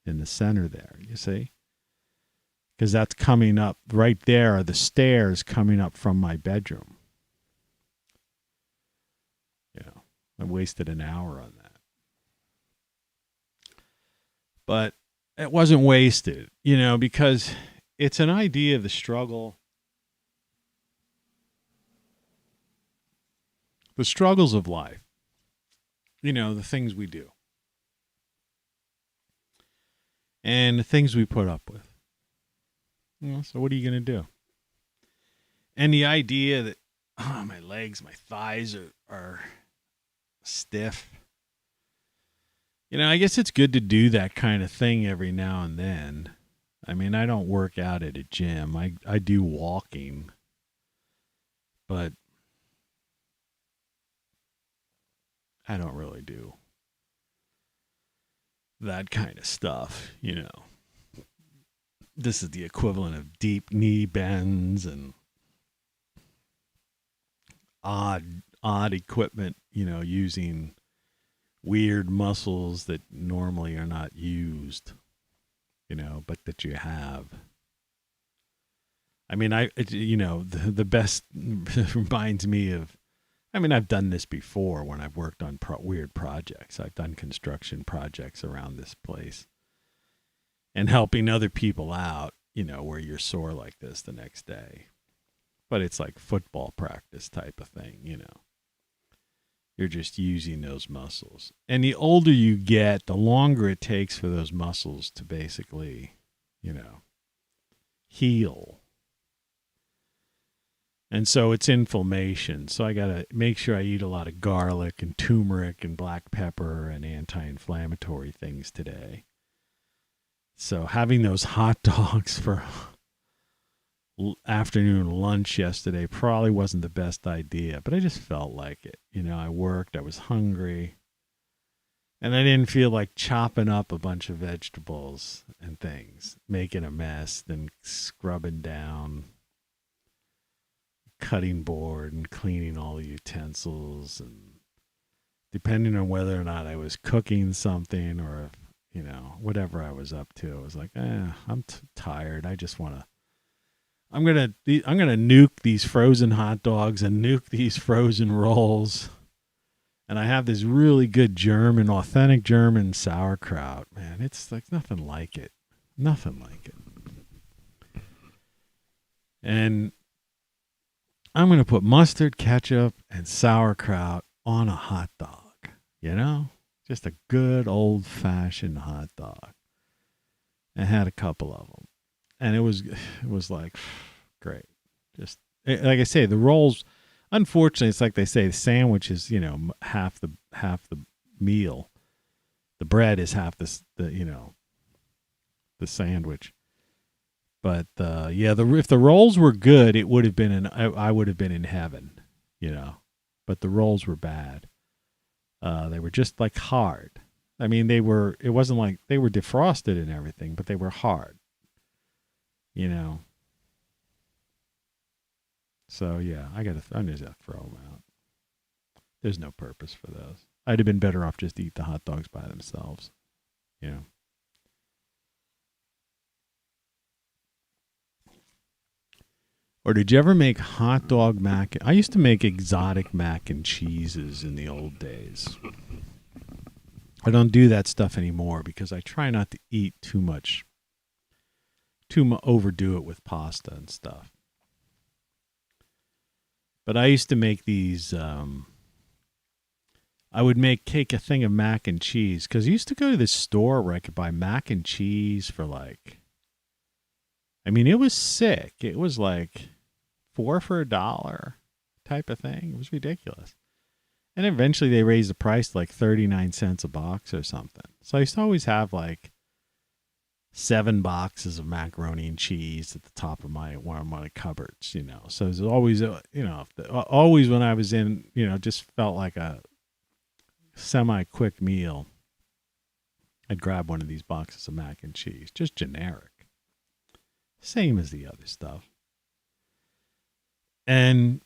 in the center there, you see? Because that's coming up, right there are the stairs coming up from my bedroom. I wasted an hour on that. But it wasn't wasted, because it's an idea of the struggle. The struggles of life, the things we do and the things we put up with. So what are you going to do? And the idea that my legs, my thighs are stiff. I guess it's good to do that kind of thing every now and then. I mean, I don't work out at a gym. I do walking, but I don't really do that kind of stuff, This is the equivalent of deep knee bends and odd equipment, using weird muscles that normally are not used, but that you have. I mean, the best reminds me of, I've done this before when I've worked on weird projects. I've done construction projects around this place and helping other people out, where you're sore like this the next day. But it's like football practice type of thing, You're just using those muscles. And the older you get, the longer it takes for those muscles to basically, heal. And so it's inflammation. So I got to make sure I eat a lot of garlic and turmeric and black pepper and anti-inflammatory things today. So having those hot dogs for afternoon lunch yesterday probably wasn't the best idea, but I just felt like it. I worked, I was hungry, and I didn't feel like chopping up a bunch of vegetables and things, making a mess, then scrubbing down, cutting board and cleaning all the utensils, and depending on whether or not I was cooking something or if, whatever I was up to, I was like, I'm tired. I just want to, I'm going to nuke these frozen hot dogs and nuke these frozen rolls. And I have this really good authentic German sauerkraut. Man, it's like nothing like it. Nothing like it. And I'm going to put mustard, ketchup, and sauerkraut on a hot dog, Just a good old-fashioned hot dog. I had a couple of them. And it was like, great. Just, like I say, the rolls, unfortunately, it's like they say, the sandwich is, half the meal. The bread is half the sandwich. But if the rolls were good, it would have been I would have been in heaven, But the rolls were bad. They were just like hard. I mean, it wasn't like they were defrosted and everything, but they were hard. So yeah, I'm just gonna throw them out. There's no purpose for those. I'd have been better off just to eat the hot dogs by themselves. Or did you ever make hot dog mac? I used to make exotic mac and cheeses in the old days. I don't do that stuff anymore because I try not to eat too much, overdo it with pasta and stuff. But I used to make these, I would take a thing of mac and cheese because I used to go to this store where I could buy mac and cheese for it was sick. It was like 4 for $1 type of thing. It was ridiculous. And eventually they raised the price to 39 cents a box or something. So I used to always have 7 boxes of macaroni and cheese at the top of one of my cupboards, So it was always, always when I was in, just felt like a semi-quick meal, I'd grab one of these boxes of mac and cheese, just generic. Same as the other stuff. And,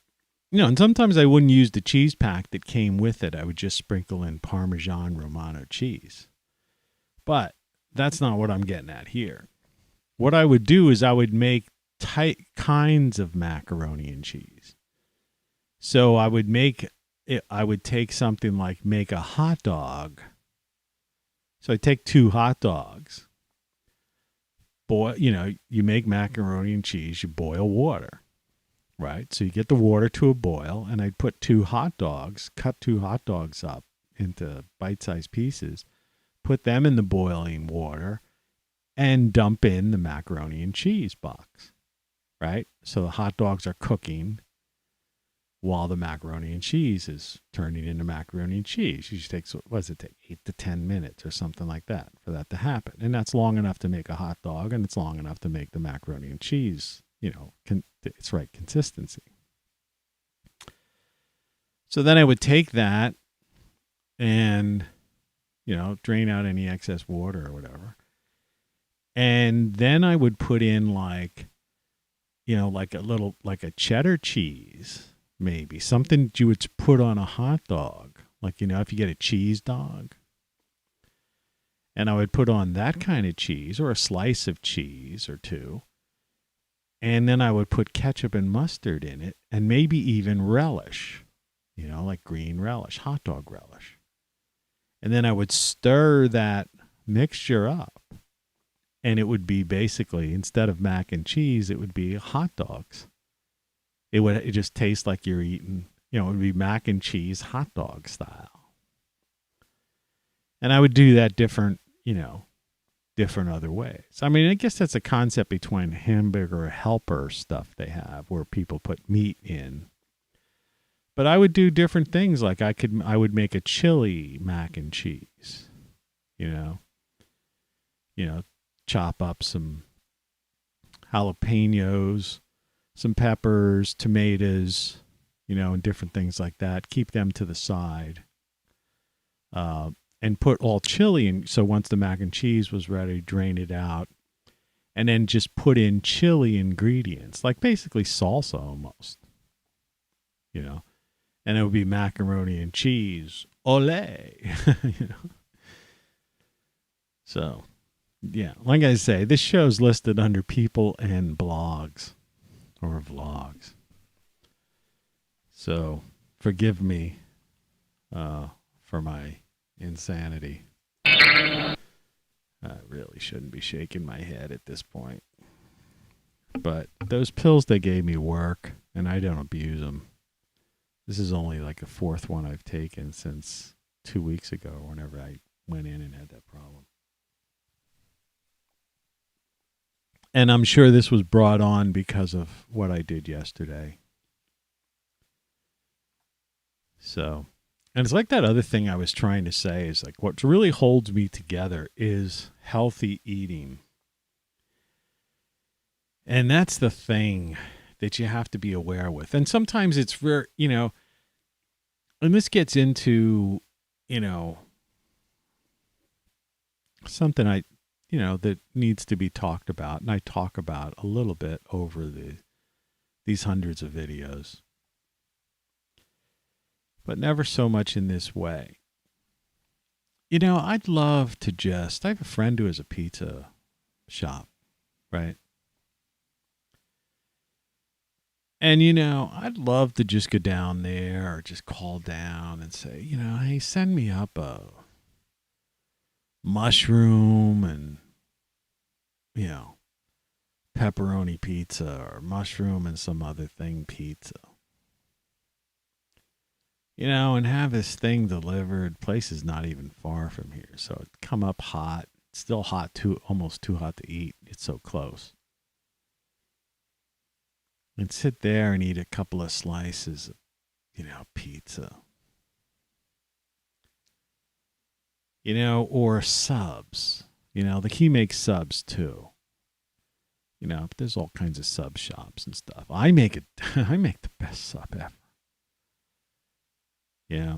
and sometimes I wouldn't use the cheese pack that came with it. I would just sprinkle in Parmesan Romano cheese. But that's not what I'm getting at here. What I would do is I would make tight kinds of macaroni and cheese. So I would take something like make a hot dog. So I take 2 hot dogs. You make macaroni and cheese, you boil water. Right? So you get the water to a boil, and I'd put 2 hot dogs, cut 2 hot dogs up into bite-sized pieces, put them in the boiling water, and dump in the macaroni and cheese box. Right? So the hot dogs are cooking while the macaroni and cheese is turning into macaroni and cheese. It usually takes, 8 to 10 minutes or something like that for that to happen. And that's long enough to make a hot dog, and it's long enough to make the macaroni and cheese, it's right consistency. So then I would take that and, drain out any excess water or whatever. And then I would put in like a cheddar cheese, maybe something that you would put on a hot dog. If you get a cheese dog. And I would put on that kind of cheese or a slice of cheese or 2. And then I would put ketchup and mustard in it and maybe even relish, like green relish, hot dog relish. And then I would stir that mixture up. And it would be basically, instead of mac and cheese, it would be hot dogs. It just tastes like you're eating, it would be mac and cheese hot dog style. And I would do that different other ways. I guess that's a concept between hamburger helper stuff they have where people put meat in. But I would do different things. Like I would make a chili mac and cheese, chop up some jalapenos, some peppers, tomatoes, and different things like that. Keep them to the side. And put all chili in. So once the mac and cheese was ready, drain it out. And then just put in chili ingredients, like basically salsa almost. And it would be macaroni and cheese. Olé! So, yeah, like I say, this show's listed under people and blogs or vlogs. So, forgive me for my insanity. I really shouldn't be shaking my head at this point. But those pills they gave me work, and I don't abuse them. This is only like the 4th one I've taken since 2 weeks ago, whenever I went in and had that problem. And I'm sure this was brought on because of what I did yesterday. So, and it's like that other thing I was trying to say is like what really holds me together is healthy eating. And that's the thing that you have to be aware with. And sometimes it's very, and this gets into, something that needs to be talked about. And I talk about a little bit over these hundreds of videos, but never so much in this way. I'd love to I have a friend who has a pizza shop, right? And, I'd love to just go down there or just call down and say, hey, send me up a mushroom and, pepperoni pizza or mushroom and some other thing pizza. And have this thing delivered. Place is not even far from here. So it'd come up hot. It's still hot, almost too hot to eat. It's so close. And sit there and eat a couple of slices of, pizza. Or subs. He makes subs too. There's all kinds of sub shops and stuff. I make the best sub ever.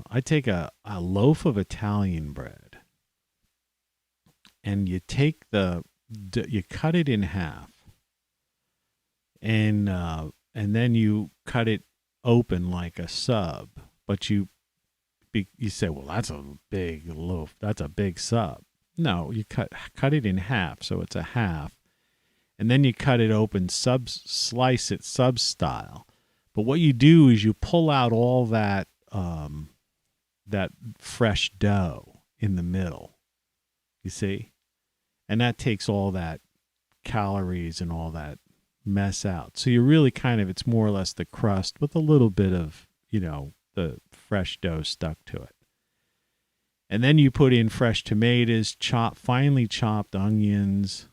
I take a loaf of Italian bread and you take you cut it in half and then you cut it open like a sub, but you say, well, that's a big loaf. That's a big sub. No, you cut it in half. So it's a half. And then you cut it open, slice it sub style. But what you do is you pull out all that fresh dough in the middle, you see? And that takes all that calories and all that mess out. So you really it's more or less the crust with a little bit of, the fresh dough stuck to it. And then you put in fresh tomatoes, finely chopped onions,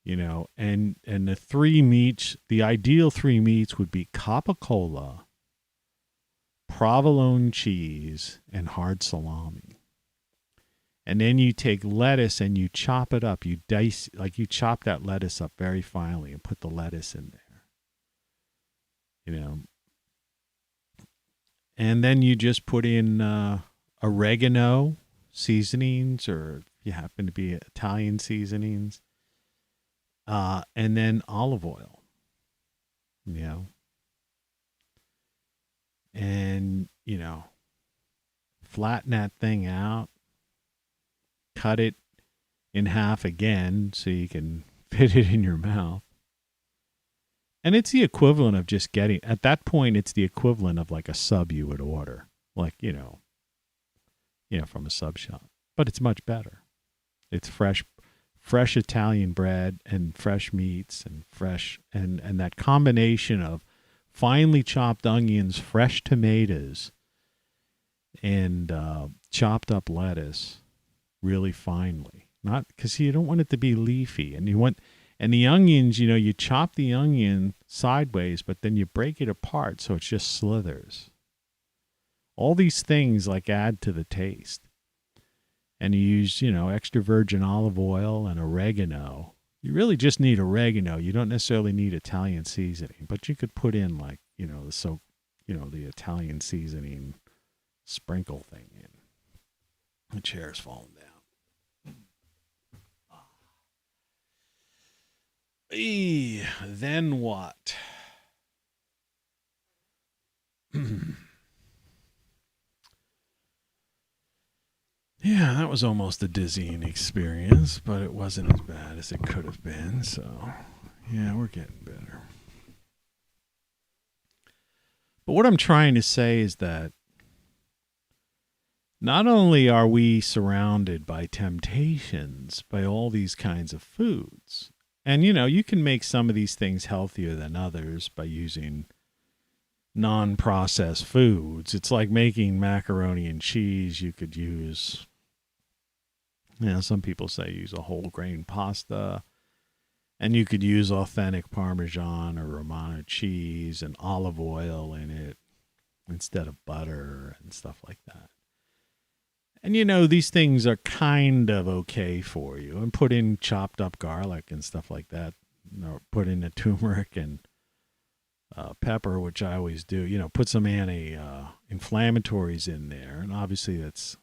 and the three meats, the ideal three meats would be capicola, provolone cheese, and hard salami. And then you take lettuce and you chop it up. You chop that lettuce up very finely and put the lettuce in there. And then you just put in oregano seasonings, or if you happen to be Italian seasonings, and then olive oil. And, flatten that thing out, cut it in half again so you can fit it in your mouth. And it's the equivalent of just at that point, it's the equivalent of like a sub you would order, like, from a sub shop. But it's much better. It's fresh Italian bread and fresh meats and and that combination of finely chopped onions, fresh tomatoes, and chopped up lettuce really finely. Not because you don't want it to be leafy, and the onions, you chop the onion sideways, but then you break it apart so it just slithers. All these things add to the taste. And you use, extra virgin olive oil and oregano. You really just need oregano. You don't necessarily need Italian seasoning, but you could put in the Italian seasoning sprinkle thing in. The chair's falling down. Then what? Yeah, that was almost a dizzying experience, but it wasn't as bad as it could have been. So, yeah, we're getting better. But what I'm trying to say is that not only are we surrounded by temptations by all these kinds of foods, and, you can make some of these things healthier than others by using non-processed foods. It's like making macaroni and cheese. You could use, some people say use a whole grain pasta, and you could use authentic Parmesan or Romano cheese and olive oil in it instead of butter and stuff like that. And these things are kind of okay for you. And put in chopped up garlic and stuff like that. Or put in a turmeric and pepper, which I always do. Put some anti-inflammatories in there. And obviously that's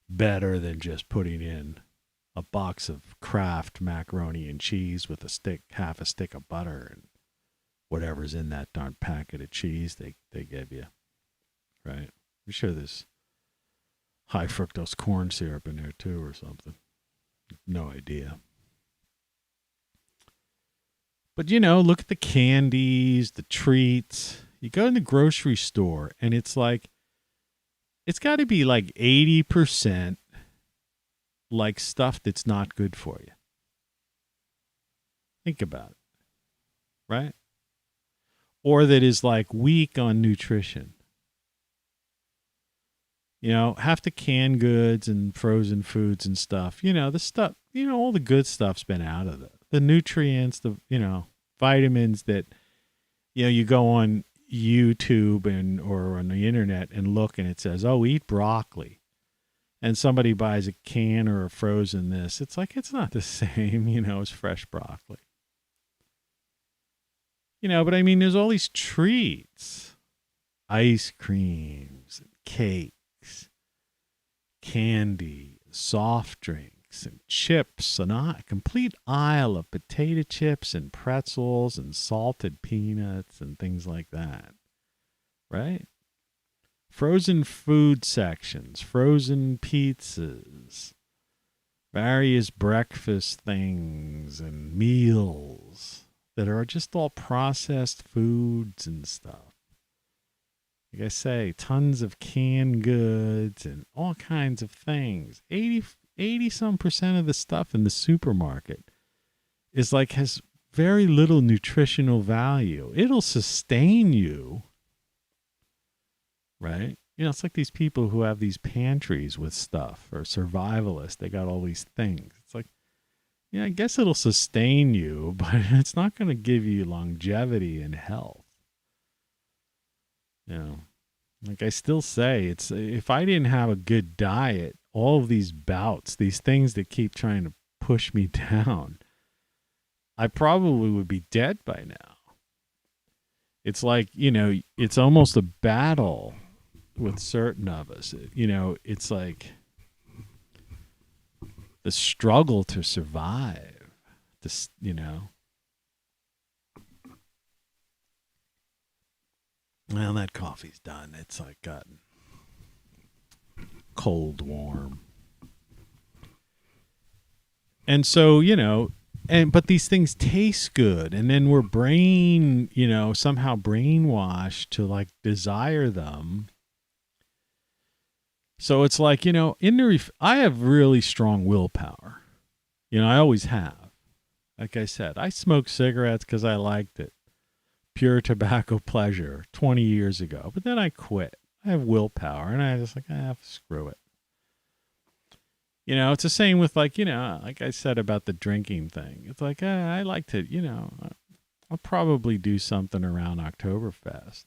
better than just putting in a box of Kraft macaroni and cheese with half a stick of butter and whatever's in that darn packet of cheese they give you, right? I'm sure there's high fructose corn syrup in there too or something. No idea. But look at the candies, the treats. You go in the grocery store and it's got to be like 80% like stuff that's not good for you. Think about it, right? Or that is like weak on nutrition. Half the canned goods and frozen foods and stuff, the stuff, all the good stuff's been out of the nutrients, the, vitamins that, you go on YouTube or on the internet and look and it says, oh, eat broccoli. And somebody buys a can or a frozen this. It's like, it's not the same, as fresh broccoli. But I mean, there's all these treats, ice creams, cakes, candy, soft drinks, and chips, and a complete aisle of potato chips and pretzels and salted peanuts and things like that. Right? Frozen food sections, frozen pizzas, various breakfast things and meals that are just all processed foods and stuff. Like I say, tons of canned goods and all kinds of things. 80% of the stuff in the supermarket has very little nutritional value. It'll sustain you. Right? It's like these people who have these pantries with stuff or survivalists. They got all these things. It's like, I guess it'll sustain you, but it's not going to give you longevity and health. Like I still say, if I didn't have a good diet, all of these bouts, these things that keep trying to push me down, I probably would be dead by now. It's like, it's almost a battle with certain of us. It's like the struggle to survive. Well, that coffee's done. It's like gotten cold, warm. And so, but these things taste good. And then we're somehow brainwashed to like desire them. So it's like, I have really strong willpower. I always have. Like I said, I smoked cigarettes because I liked it. Pure tobacco pleasure 20 years ago. But then I quit. I have willpower. And I just screw it. It's the same with like I said about the drinking thing. It's like, I like to, I'll probably do something around Oktoberfest.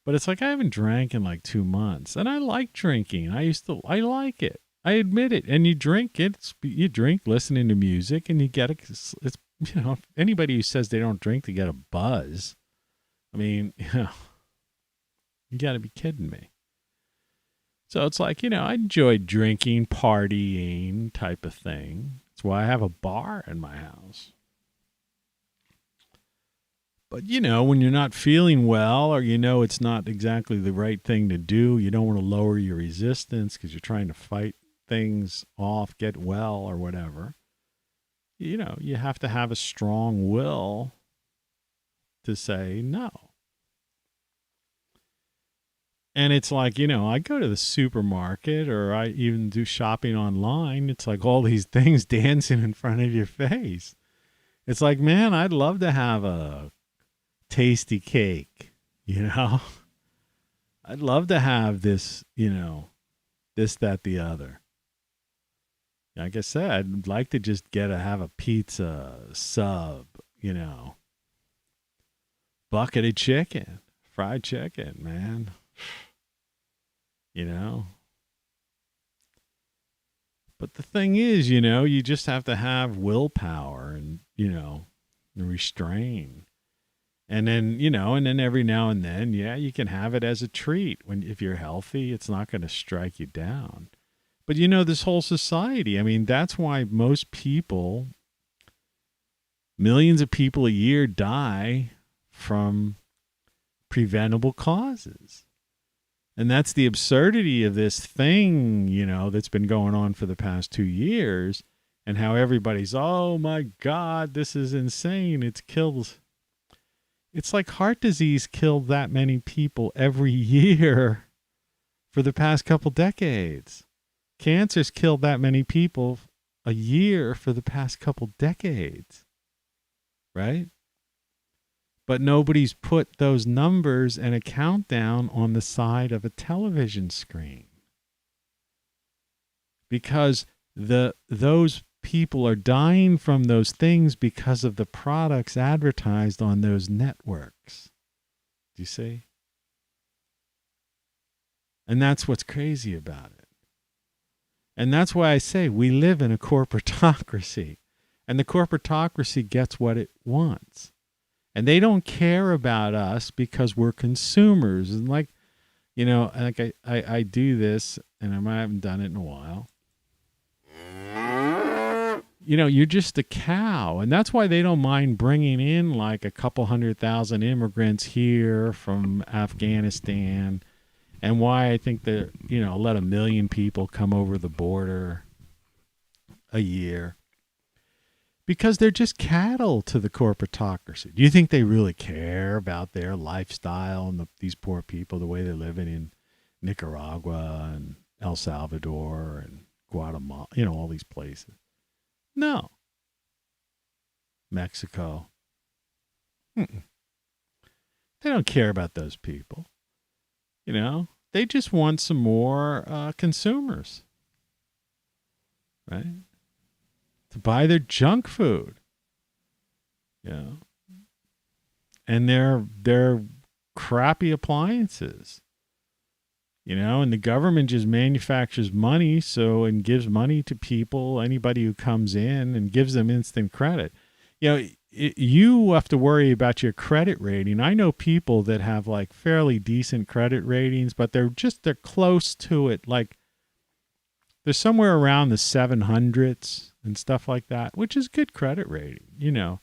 But it's like I haven't drank in like 2 months. And I like drinking. I like it. I admit it. And you drink it. You drink listening to music and you get it. It's anybody who says they don't drink, they get a buzz. I mean, you got to be kidding me. So it's like, I enjoy drinking, partying type of thing. That's why I have a bar in my house. But, when you're not feeling well or it's not exactly the right thing to do, you don't want to lower your resistance because you're trying to fight things off, get well or whatever. You have to have a strong will to say no. And it's like, I go to the supermarket or I even do shopping online. It's like all these things dancing in front of your face. It's like, man, I'd love to have a tasty cake, I'd love to have this, this, that, the other. Like I said, I'd like to just have a pizza, sub, bucket of chicken, fried chicken, man. But the thing is, you just have to have willpower and, restrain. And then, and then every now and then, you can have it as a treat. If you're healthy, it's not going to strike you down. But, this whole society, I mean, that's why most people, millions of people a year die from preventable causes. And that's the absurdity of this thing, that's been going on for the past 2 years, and how everybody's, oh my God, this is insane. It's like heart disease killed that many people every year for the past couple decades. Cancer's killed that many people a year for the past couple decades, right? But nobody's put those numbers and a countdown on the side of a television screen. Because those people are dying from those things because of the products advertised on those networks. Do you see? And that's what's crazy about it. And that's why I say we live in a corporatocracy. And the corporatocracy gets what it wants. And they don't care about us because we're consumers. And like I do this, and I haven't done it in a while. You're just a cow. And that's why they don't mind bringing in like a couple 100,000 immigrants here from Afghanistan. And why I think that, let 1 million people come over the border a year. Because they're just cattle to the corporatocracy. Do you think they really care about their lifestyle and these poor people, the way they're living in Nicaragua and El Salvador and Guatemala, all these places? No. Mexico. Mm-mm. They don't care about those people. They just want some more consumers. Right? To buy their junk food. And their crappy appliances. And the government just manufactures money and gives money to people, anybody who comes in, and gives them instant credit. You have to worry about your credit rating. I know people that have like fairly decent credit ratings, but they're close to it. Like they're somewhere around the 700s and stuff like that, which is good credit rating.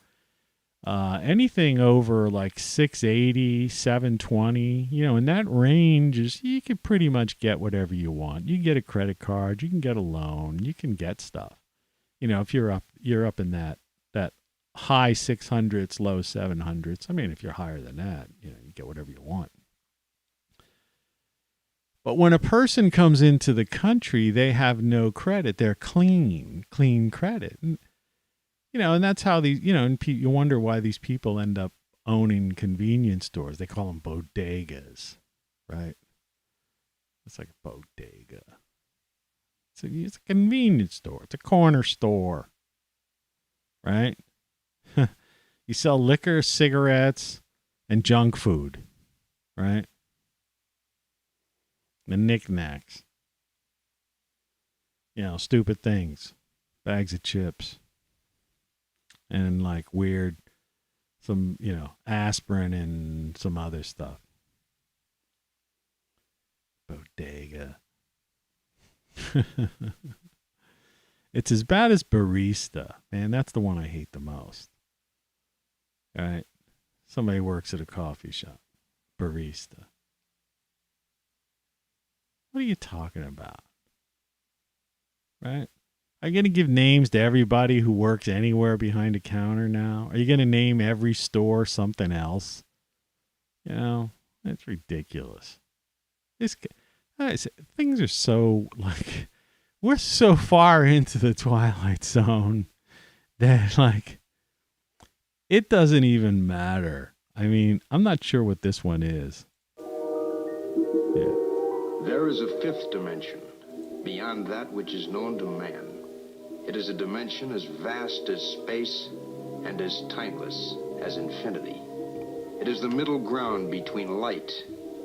Anything over like 680, 720, in that range you can pretty much get whatever you want. You can get a credit card, you can get a loan, you can get stuff. If you're up in that high 600s, low 700s. I mean, if you're higher than that, you get whatever you want. But when a person comes into the country, they have no credit. They're clean credit. And, and that's how these, and you wonder why these people end up owning convenience stores. They call them bodegas, right? It's like a bodega. It's a convenience store. It's a corner store, right? You sell liquor, cigarettes, and junk food, right? And knickknacks. Stupid things. Bags of chips. And like weird, some, aspirin and some other stuff. Bodega. It's as bad as barista. Man, that's the one I hate the most. All right. Somebody works at a coffee shop. Barista. What are you talking about? Right? Are you going to give names to everybody who works anywhere behind a counter now? Are you going to name every store something else? It's ridiculous. Things are so like, we're so far into the Twilight Zone that like, it doesn't even matter. I mean, I'm not sure what this one is. Yeah. There is a fifth dimension, beyond that which is known to man. It is a dimension as vast as space and as timeless as infinity. It is the middle ground between light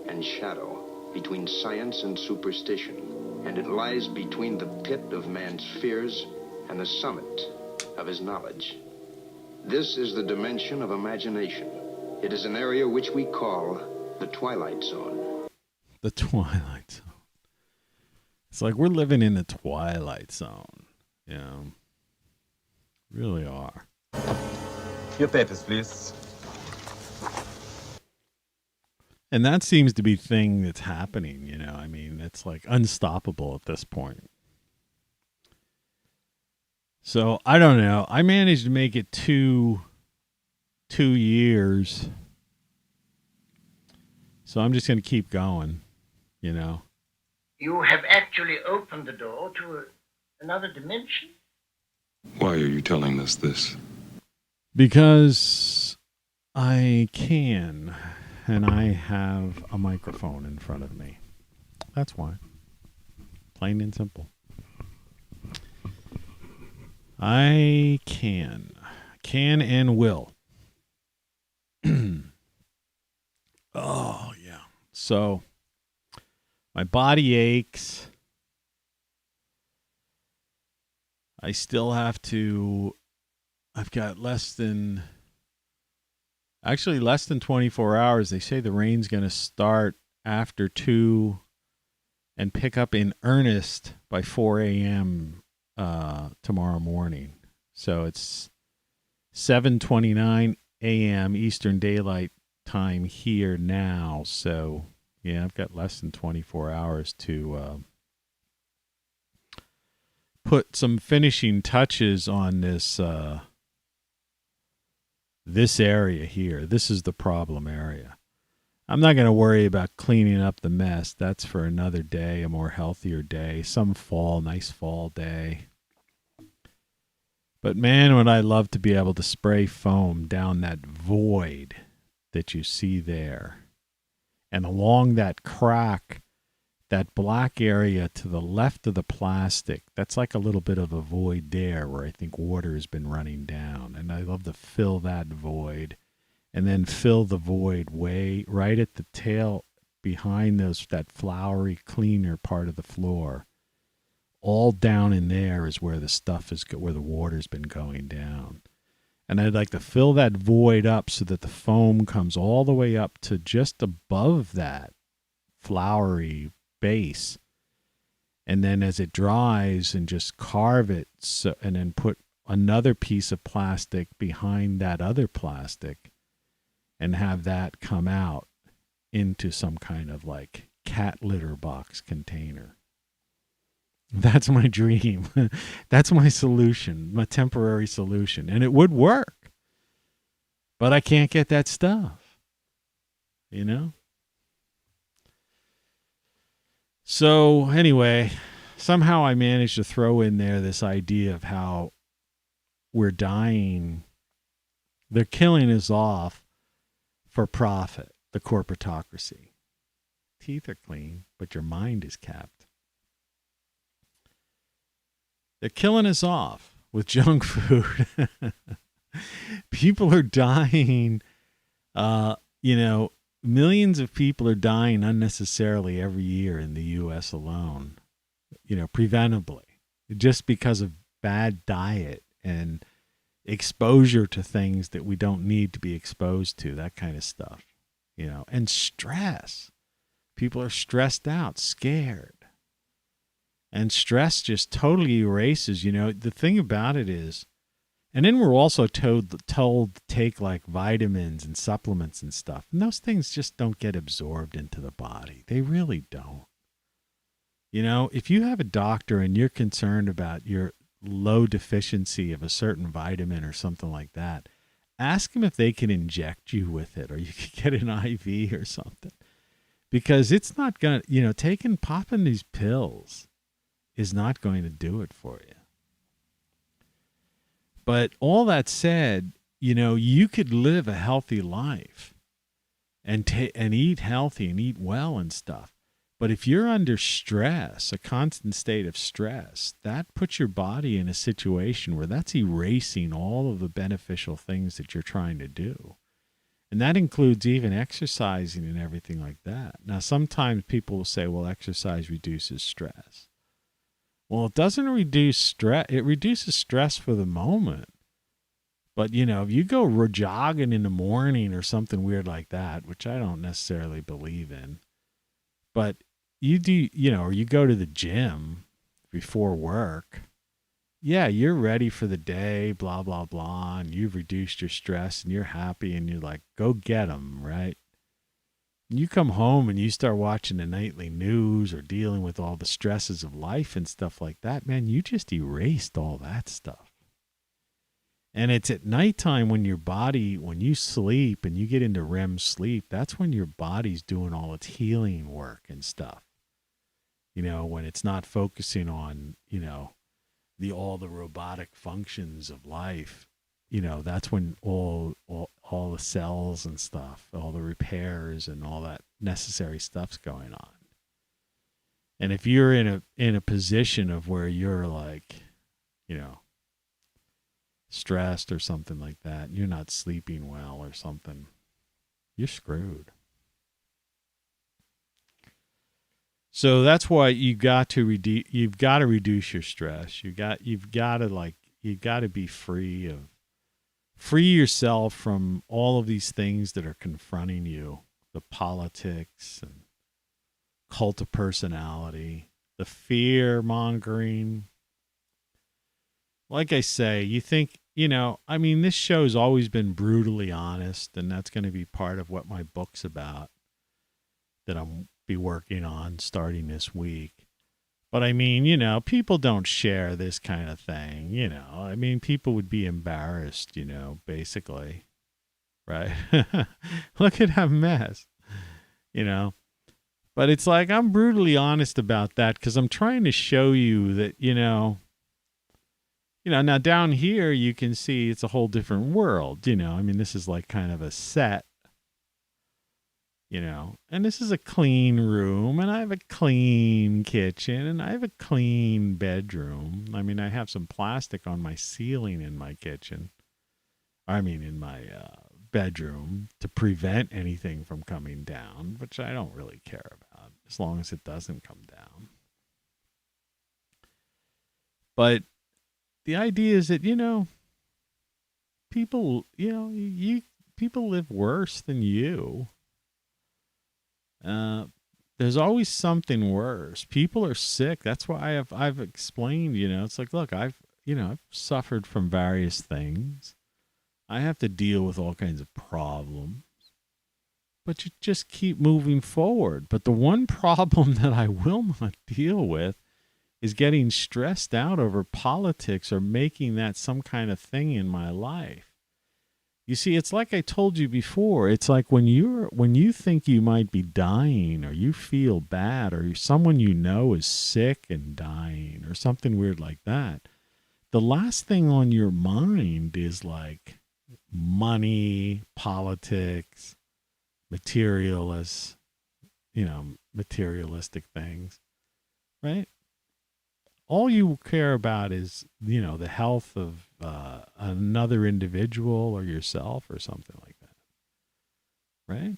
and shadow, between science and superstition. and it lies between the pit of man's fears and the summit of his knowledge. This is the dimension of imagination. It is an area which we call the Twilight Zone. The Twilight Zone. It's like we're living in the Twilight Zone. You know, really are. Your papers, please. And that seems to be the thing that's happening, you know. I mean, it's like unstoppable at this point. So, I don't know. I managed to make it 2 years. So I'm just going to keep going, you know. You have actually opened the door to another dimension? Why are you telling us this? Because I can, and I have a microphone in front of me. That's why. Plain and simple. I can and will. Oh, yeah. So, my body aches. I still have to, I've got less than 24 hours. They say the rain's going to start after 2 and pick up in earnest by 4 a.m. Tomorrow morning. So it's 7:29 a.m. Eastern Daylight Time here now. So, yeah, I've got less than 24 hours to put some finishing touches on this this area here. This is the problem area. I'm not going to worry about cleaning up the mess. That's for another day, a more healthier day, some nice fall day. But man, would I love to be able to spray foam down that void that you see there. And along that crack, that black area to the left of the plastic, that's like a little bit of a void there where I think water has been running down. And I love to fill that void and then fill the void way right at the tail behind that flowery cleaner part of the floor. All down in there is where the stuff is, where the water's been going down. And I'd like to fill that void up so that the foam comes all the way up to just above that flowery base. And then as it dries, and just carve it, and then put another piece of plastic behind that other plastic and have that come out into some kind of like cat litter box container. That's my dream. That's my solution, my temporary solution. And it would work. But I can't get that stuff. You know? So anyway, somehow I managed to throw in there this idea of how we're dying. They're killing us off for profit, the corporatocracy. Teeth are clean, but your mind is capped. They're killing us off with junk food. People are dying. Millions of people are dying unnecessarily every year in the U.S. alone, preventably, just because of bad diet and exposure to things that we don't need to be exposed to, that kind of stuff, and stress. People are stressed out, scared. And stress just totally erases, the thing about it is, and then we're also told to take like vitamins and supplements and stuff. And those things just don't get absorbed into the body. They really don't. If you have a doctor and you're concerned about your low deficiency of a certain vitamin or something like that, ask them if they can inject you with it, or you could get an IV or something. Because it's not going to, popping these pills is not going to do it for you. But all that said, you could live a healthy life and eat healthy and eat well and stuff. But if you're under stress, a constant state of stress, that puts your body in a situation where that's erasing all of the beneficial things that you're trying to do. And that includes even exercising and everything like that. Now, sometimes people will say, well, exercise reduces stress. Well, it doesn't reduce stress. It reduces stress for the moment. But, if you go jogging in the morning or something weird like that, which I don't necessarily believe in, but you do, or you go to the gym before work, yeah, you're ready for the day, blah, blah, blah, and you've reduced your stress and you're happy and you're like, go get 'em, right? You come home and you start watching the nightly news or dealing with all the stresses of life and stuff like that, man, you just erased all that stuff. And it's at nighttime when when you sleep and you get into REM sleep, that's when your body's doing all its healing work and stuff. When it's not focusing on, all the robotic functions of life, that's when all the cells and stuff, all the repairs and all that necessary stuff's going on. And if you're in a position of where you're like, stressed or something like that, you're not sleeping well or something, you're screwed. So that's why you've got to reduce your stress. You've got to be free yourself from all of these things that are confronting you, the politics and cult of personality, the fear mongering. Like I say, you think, this show's always been brutally honest, and that's going to be part of what my book's about that I'm be working on starting this week. But people don't share this kind of thing, people would be embarrassed, basically, right? Look at that mess, but it's like, I'm brutally honest about that because I'm trying to show you that, now down here you can see it's a whole different world, this is like kind of a set, and this is a clean room, and I have a clean kitchen, and I have a clean bedroom. I have some plastic on my ceiling in my kitchen. In my bedroom to prevent anything from coming down, which I don't really care about as long as it doesn't come down. But the idea is that, people, people live worse than you. There's always something worse. People are sick. That's why I've explained, it's like, look, I've suffered from various things. I have to deal with all kinds of problems, but you just keep moving forward. But the one problem that I will not deal with is getting stressed out over politics or making that some kind of thing in my life. You see, it's like I told you before. It's like when you think you might be dying or you feel bad or someone is sick and dying or something weird like that, the last thing on your mind is like money, politics, materialistic things, right? All you care about is, the health of another individual or yourself or something like that, right?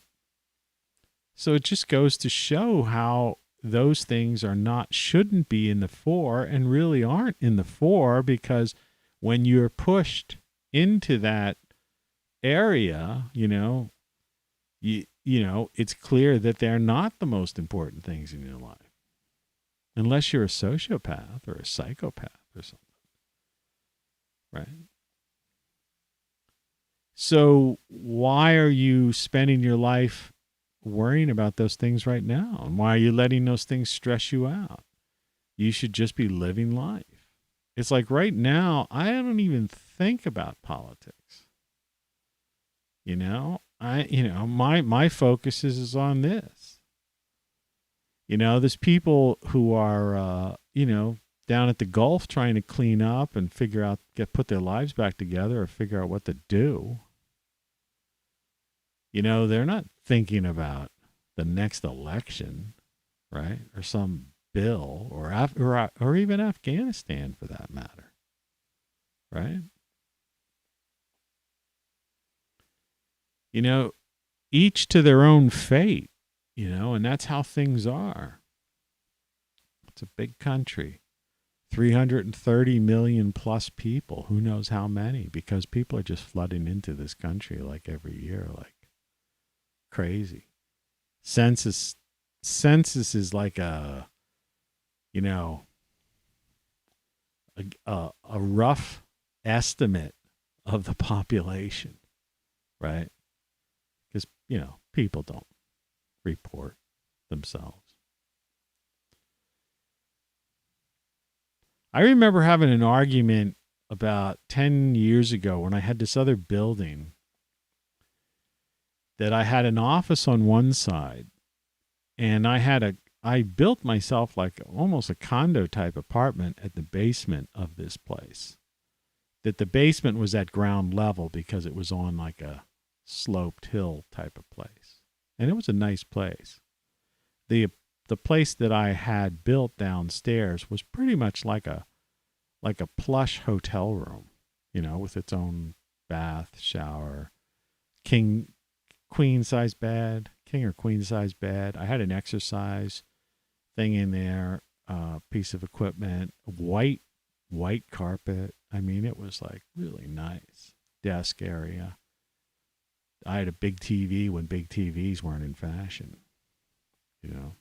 So it just goes to show how those things shouldn't be in the fore and really aren't in the fore, because when you're pushed into that area, it's clear that they're not the most important things in your life. Unless you're a sociopath or a psychopath or something, right? So why are you spending your life worrying about those things right now? And why are you letting those things stress you out? You should just be living life. It's like right now, I don't even think about politics. My focus is on this. There's people who are, down at the Gulf trying to clean up and put their lives back together or figure out what to do. They're not thinking about the next election, right? Or some bill or even Afghanistan for that matter, right? Each to their own fate. And that's how things are. It's a big country, 330 million plus people. Who knows how many? Because people are just flooding into this country like every year, like crazy. Census is like a, you know, a rough estimate of the population, right? Because, you know, people don't report themselves. I remember having an argument about 10 years ago when I had this other building that I had an office on one side, and I built myself like almost a condo type apartment at the basement of this place. That the basement was at ground level because it was on like a sloped hill type of place. And it was a nice place. The place that I had built downstairs was pretty much like a plush hotel room, you know, with its own bath, shower, king or queen size bed. I had an exercise thing in there, piece of equipment, white carpet. I mean, it was like really nice. Desk area. I had a big TV when big TVs weren't in fashion, you know.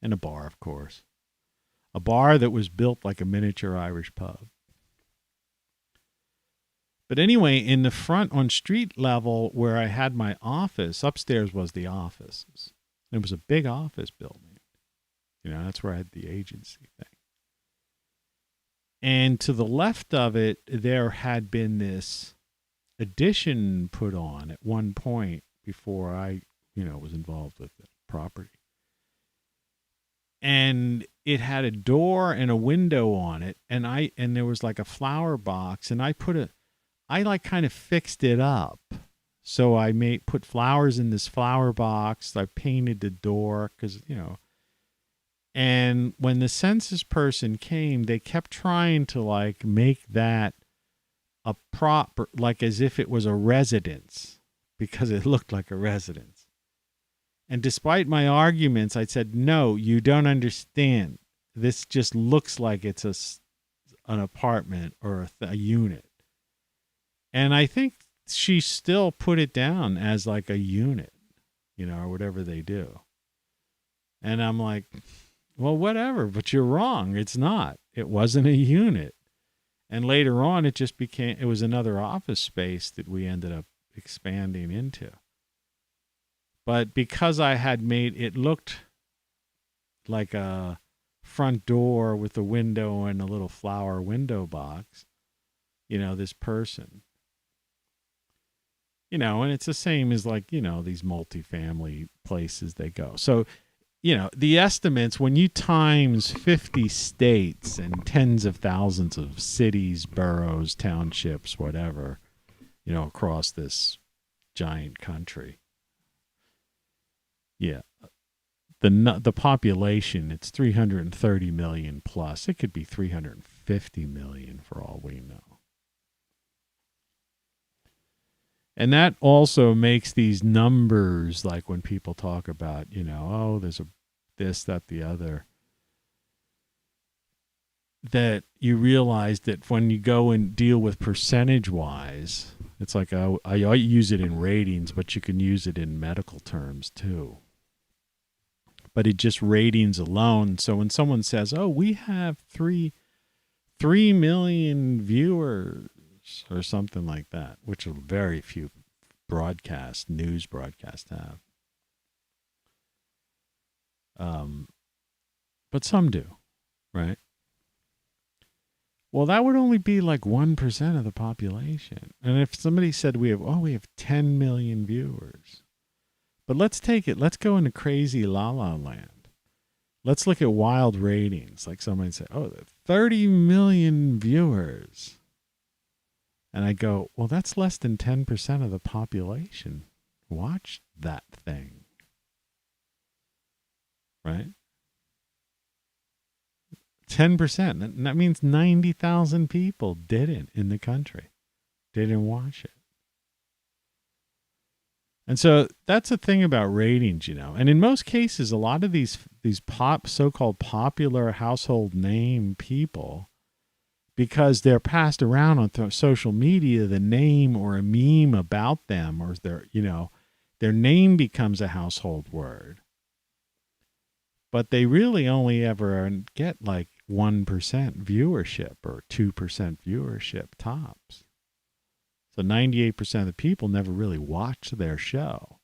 And a bar, of course. A bar that was built like a miniature Irish pub. But anyway, in the front on street level where I had my office, upstairs was the offices. It was a big office building. You know, that's where I had the agency thing. And to the left of it, there had been this addition put on at one point before I, you know, was involved with the property. And it had a door and a window on it, and there was like a flower box, and I like kind of fixed it up. So I put flowers in this flower box. I painted the door because, you know, and when the census person came, they kept trying to like make that a proper, like as if it was a residence, because it looked like a residence. And despite my arguments, I said, no, you don't understand. This just looks like it's an apartment or a unit. And I think she still put it down as like a unit, you know, or whatever they do. And I'm like, well, whatever, but you're wrong. It's not. It wasn't a unit. And later on, it was another office space that we ended up expanding into. But because I had made it looked like a front door with a window and a little flower window box, you know, this person, you know, and it's the same as like, you know, these multifamily places they go. So, you know, the estimates, when you times 50 states and tens of thousands of cities, boroughs, townships, whatever, you know, across this giant country. Yeah. The population, it's 330 million plus. It could be 350 million for all we know. And that also makes these numbers, like when people talk about, you know, oh, there's this, that, the other, that you realize that when you go and deal with percentage-wise, it's like I use it in ratings, but you can use it in medical terms too. But it just ratings alone. So when someone says, oh, we have 3 million viewers or something like that, which very few news broadcasts have. But some do, right? Well, that would only be like 1% of the population. And if somebody said we have 10 million viewers. But let's go into crazy la-la land. Let's look at wild ratings. Like somebody say, 30 million viewers. And I go, well, that's less than 10% of the population. Watch that thing. Right? 10%. That means 90,000 people didn't in the country. Didn't watch it. And so that's the thing about ratings, And in most cases, a lot of these so-called popular household name people, because they're passed around on social media, the name or a meme about them, or their name becomes a household word. But they really only ever get like 1% viewership or 2% viewership tops. So 98% of the people never really watch their show.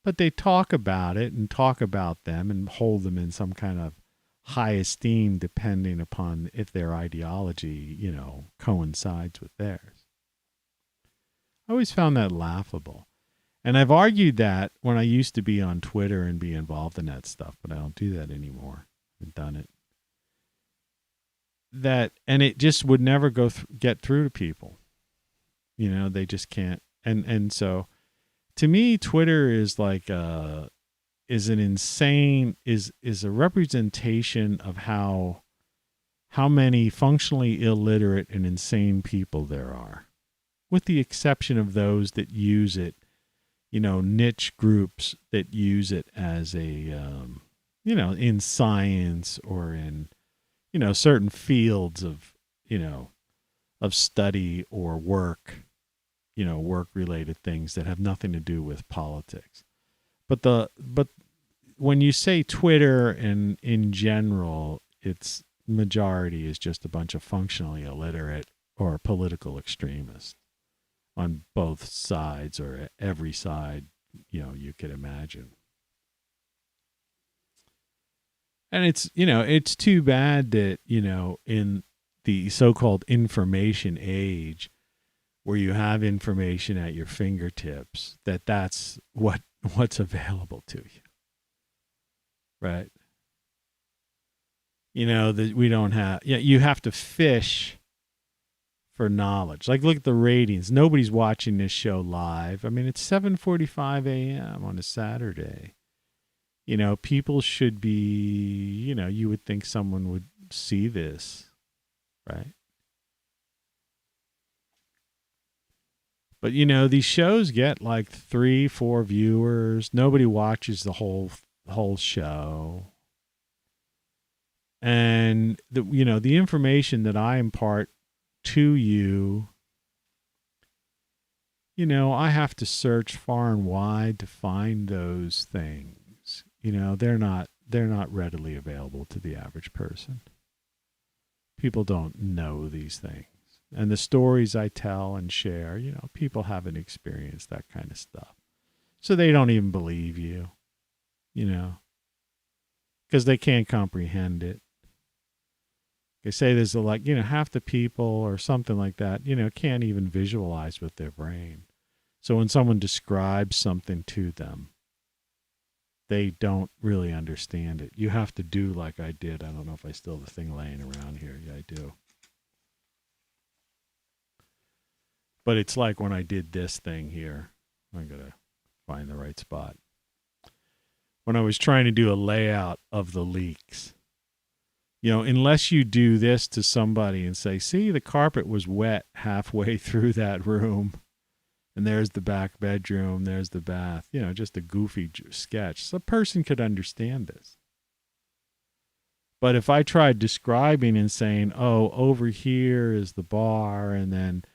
But they talk about it and talk about them and hold them in some kind of high esteem depending upon if their ideology, coincides with theirs. I always found that laughable. And I've argued that when I used to be on Twitter and be involved in that stuff, but I don't do that anymore. I've done it. And it just would never get through to people. They just can't. And so to me, Twitter is like is a representation of how many functionally illiterate and insane people there are, with the exception of those that use it, niche groups that use it as a, in science or in, certain fields of study or work, work-related things that have nothing to do with politics. But when you say Twitter and in general, its majority is just a bunch of functionally illiterate or political extremists on both sides or every side, you could imagine. And it's too bad that, in the so-called information age, where you have information at your fingertips, that's what's available to you. Right? That we don't have, you have to fish for knowledge. Like, look at the ratings. Nobody's watching this show live. I mean, it's 7:45 a.m. on a Saturday. People should be, you would think someone would see this, right? But, these shows get like 3-4 viewers. Nobody watches the whole show. And, the information that I impart to you, I have to search far and wide to find those things. They're not readily available to the average person. People don't know these things. And the stories I tell and share, people haven't experienced that kind of stuff. So they don't even believe you, because they can't comprehend it. They say there's half the people or something like that, can't even visualize with their brain. So when someone describes something to them, they don't really understand it. You have to do like I did. I don't know if I still have the thing laying around here. Yeah, I do. But it's like when I did this thing here. I got to find the right spot. When I was trying to do a layout of the leaks. Unless you do this to somebody and say, see, the carpet was wet halfway through that room. And there's the back bedroom. There's the bath. Just a goofy sketch. So a person could understand this. But if I tried describing and saying, oh, over here is the bar, and then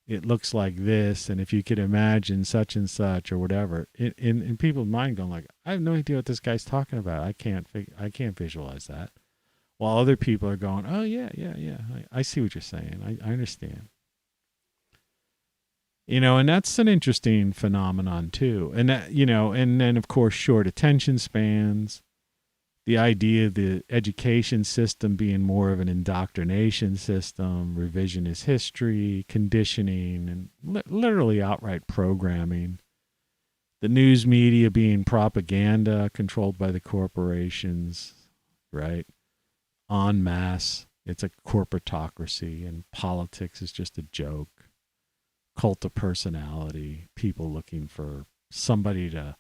it looks like this, and if you could imagine such and such or whatever, in people's mind going like, I have no idea what this guy's talking about. I can't visualize that. While other people are going, oh, yeah. I see what you're saying. I understand. And that's an interesting phenomenon too. And that, and then of course, short attention spans, the idea of the education system being more of an indoctrination system, revisionist history, conditioning, and literally outright programming. The news media being propaganda controlled by the corporations, right? En masse. It's a corporatocracy, and politics is just a joke. Cult of personality, people looking for somebody to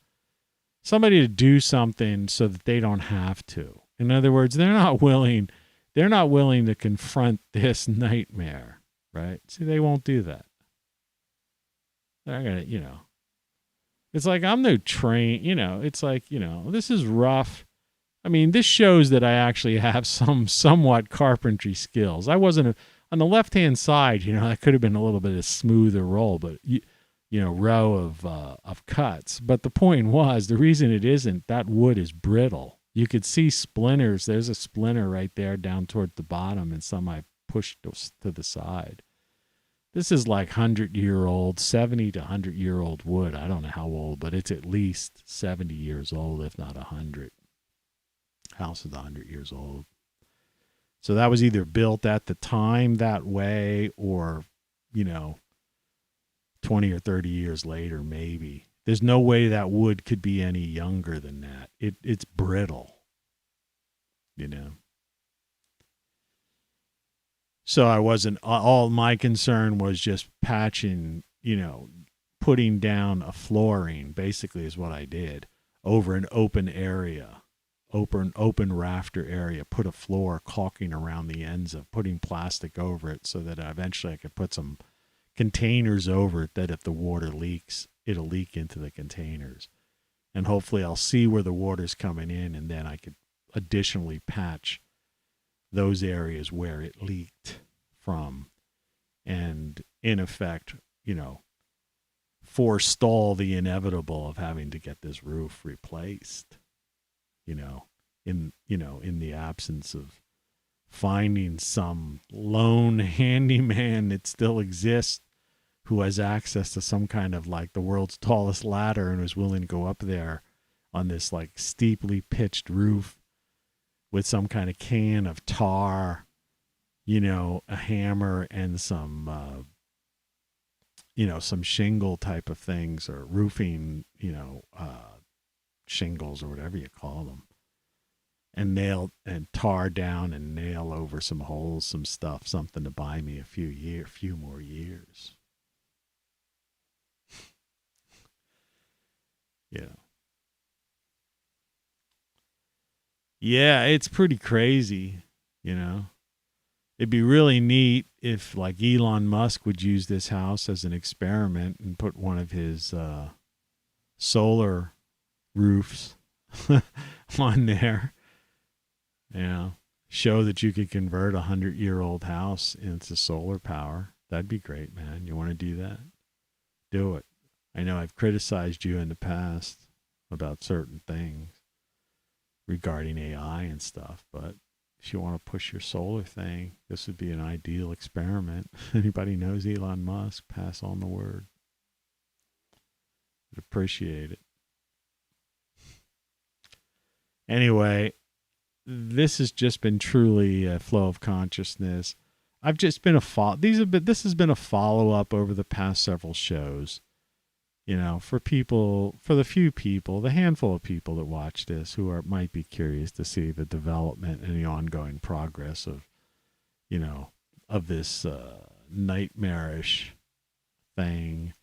do something so that they don't have to. In other words, they're not willing to confront this nightmare, right? See, they won't do that. They're gonna, It's like I'm no train, it's like, this is rough. I mean, this shows that I actually have some somewhat carpentry skills. I wasn't on the left-hand side, that could have been a little bit of smoother roll, but row of cuts. But the point was, the reason it isn't, that wood is brittle. You could see splinters. There's a splinter right there down toward the bottom, and some I pushed to the side. This is like 100-year-old, 70 to 100-year-old wood. I don't know how old, but it's at least 70 years old, if not 100. House is 100 years old. So that was either built at the time that way or, 20 or 30 years later, maybe. There's no way that wood could be any younger than that. It's brittle, So I wasn't, all my concern was just patching, putting down a flooring, basically is what I did, over an open area, open rafter area, put a floor caulking around the ends of, putting plastic over it so that eventually I could put some containers over it that if the water leaks, it'll leak into the containers. And hopefully I'll see where the water's coming in, and then I could additionally patch those areas where it leaked from, and in effect, forestall the inevitable of having to get this roof replaced, in the absence of finding some lone handyman that still exists who has access to some kind of like the world's tallest ladder and was willing to go up there on this like steeply pitched roof with some kind of can of tar, a hammer and some, some shingle type of things, or roofing, shingles or whatever you call them, and nail and tar down and nail over some holes, some stuff, something to buy me a few more years. Yeah, it's pretty crazy, It'd be really neat if like Elon Musk would use this house as an experiment and put one of his solar roofs on there. Show that you could convert a 100-year-old house into solar power. That'd be great, man. You want to do that? Do it. I know I've criticized you in the past about certain things regarding AI and stuff, but if you want to push your solar thing, this would be an ideal experiment. Anybody knows Elon Musk, pass on the word. I'd appreciate it. Anyway, this has just been truly a flow of consciousness. I've just been this has been a follow-up over the past several shows. For the few people, the handful of people that watch this who might be curious to see the development and the ongoing progress of, of this nightmarish thing,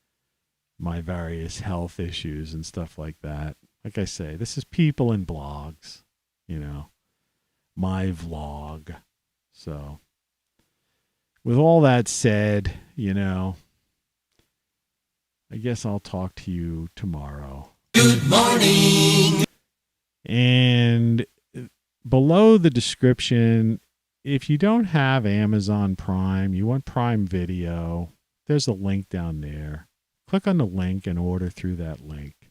my various health issues and stuff like that. Like I say, this is people in blogs, my vlog. So with all that said, I guess I'll talk to you tomorrow. Good morning. And below the description, if you don't have Amazon Prime, you want Prime Video, there's a link down there. Click on the link and order through that link.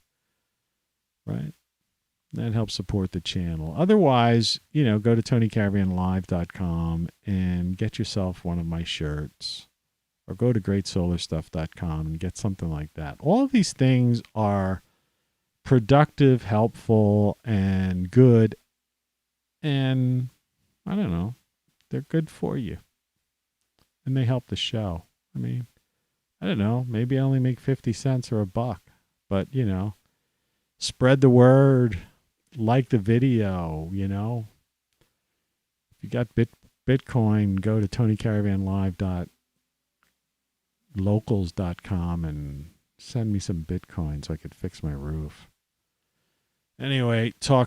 Right? That helps support the channel. Otherwise, go to TonyCaravanLive.com and get yourself one of my shirts. Or go to GreatSolarStuff.com and get something like that. All of these things are productive, helpful, and good. And I don't know, they're good for you. And they help the show. I mean, I don't know, maybe I only make 50 cents or $1. But, spread the word, like the video, If you got Bitcoin, go to TonyCaravanLive.locals.com and send me some Bitcoin so I could fix my roof. Anyway, talk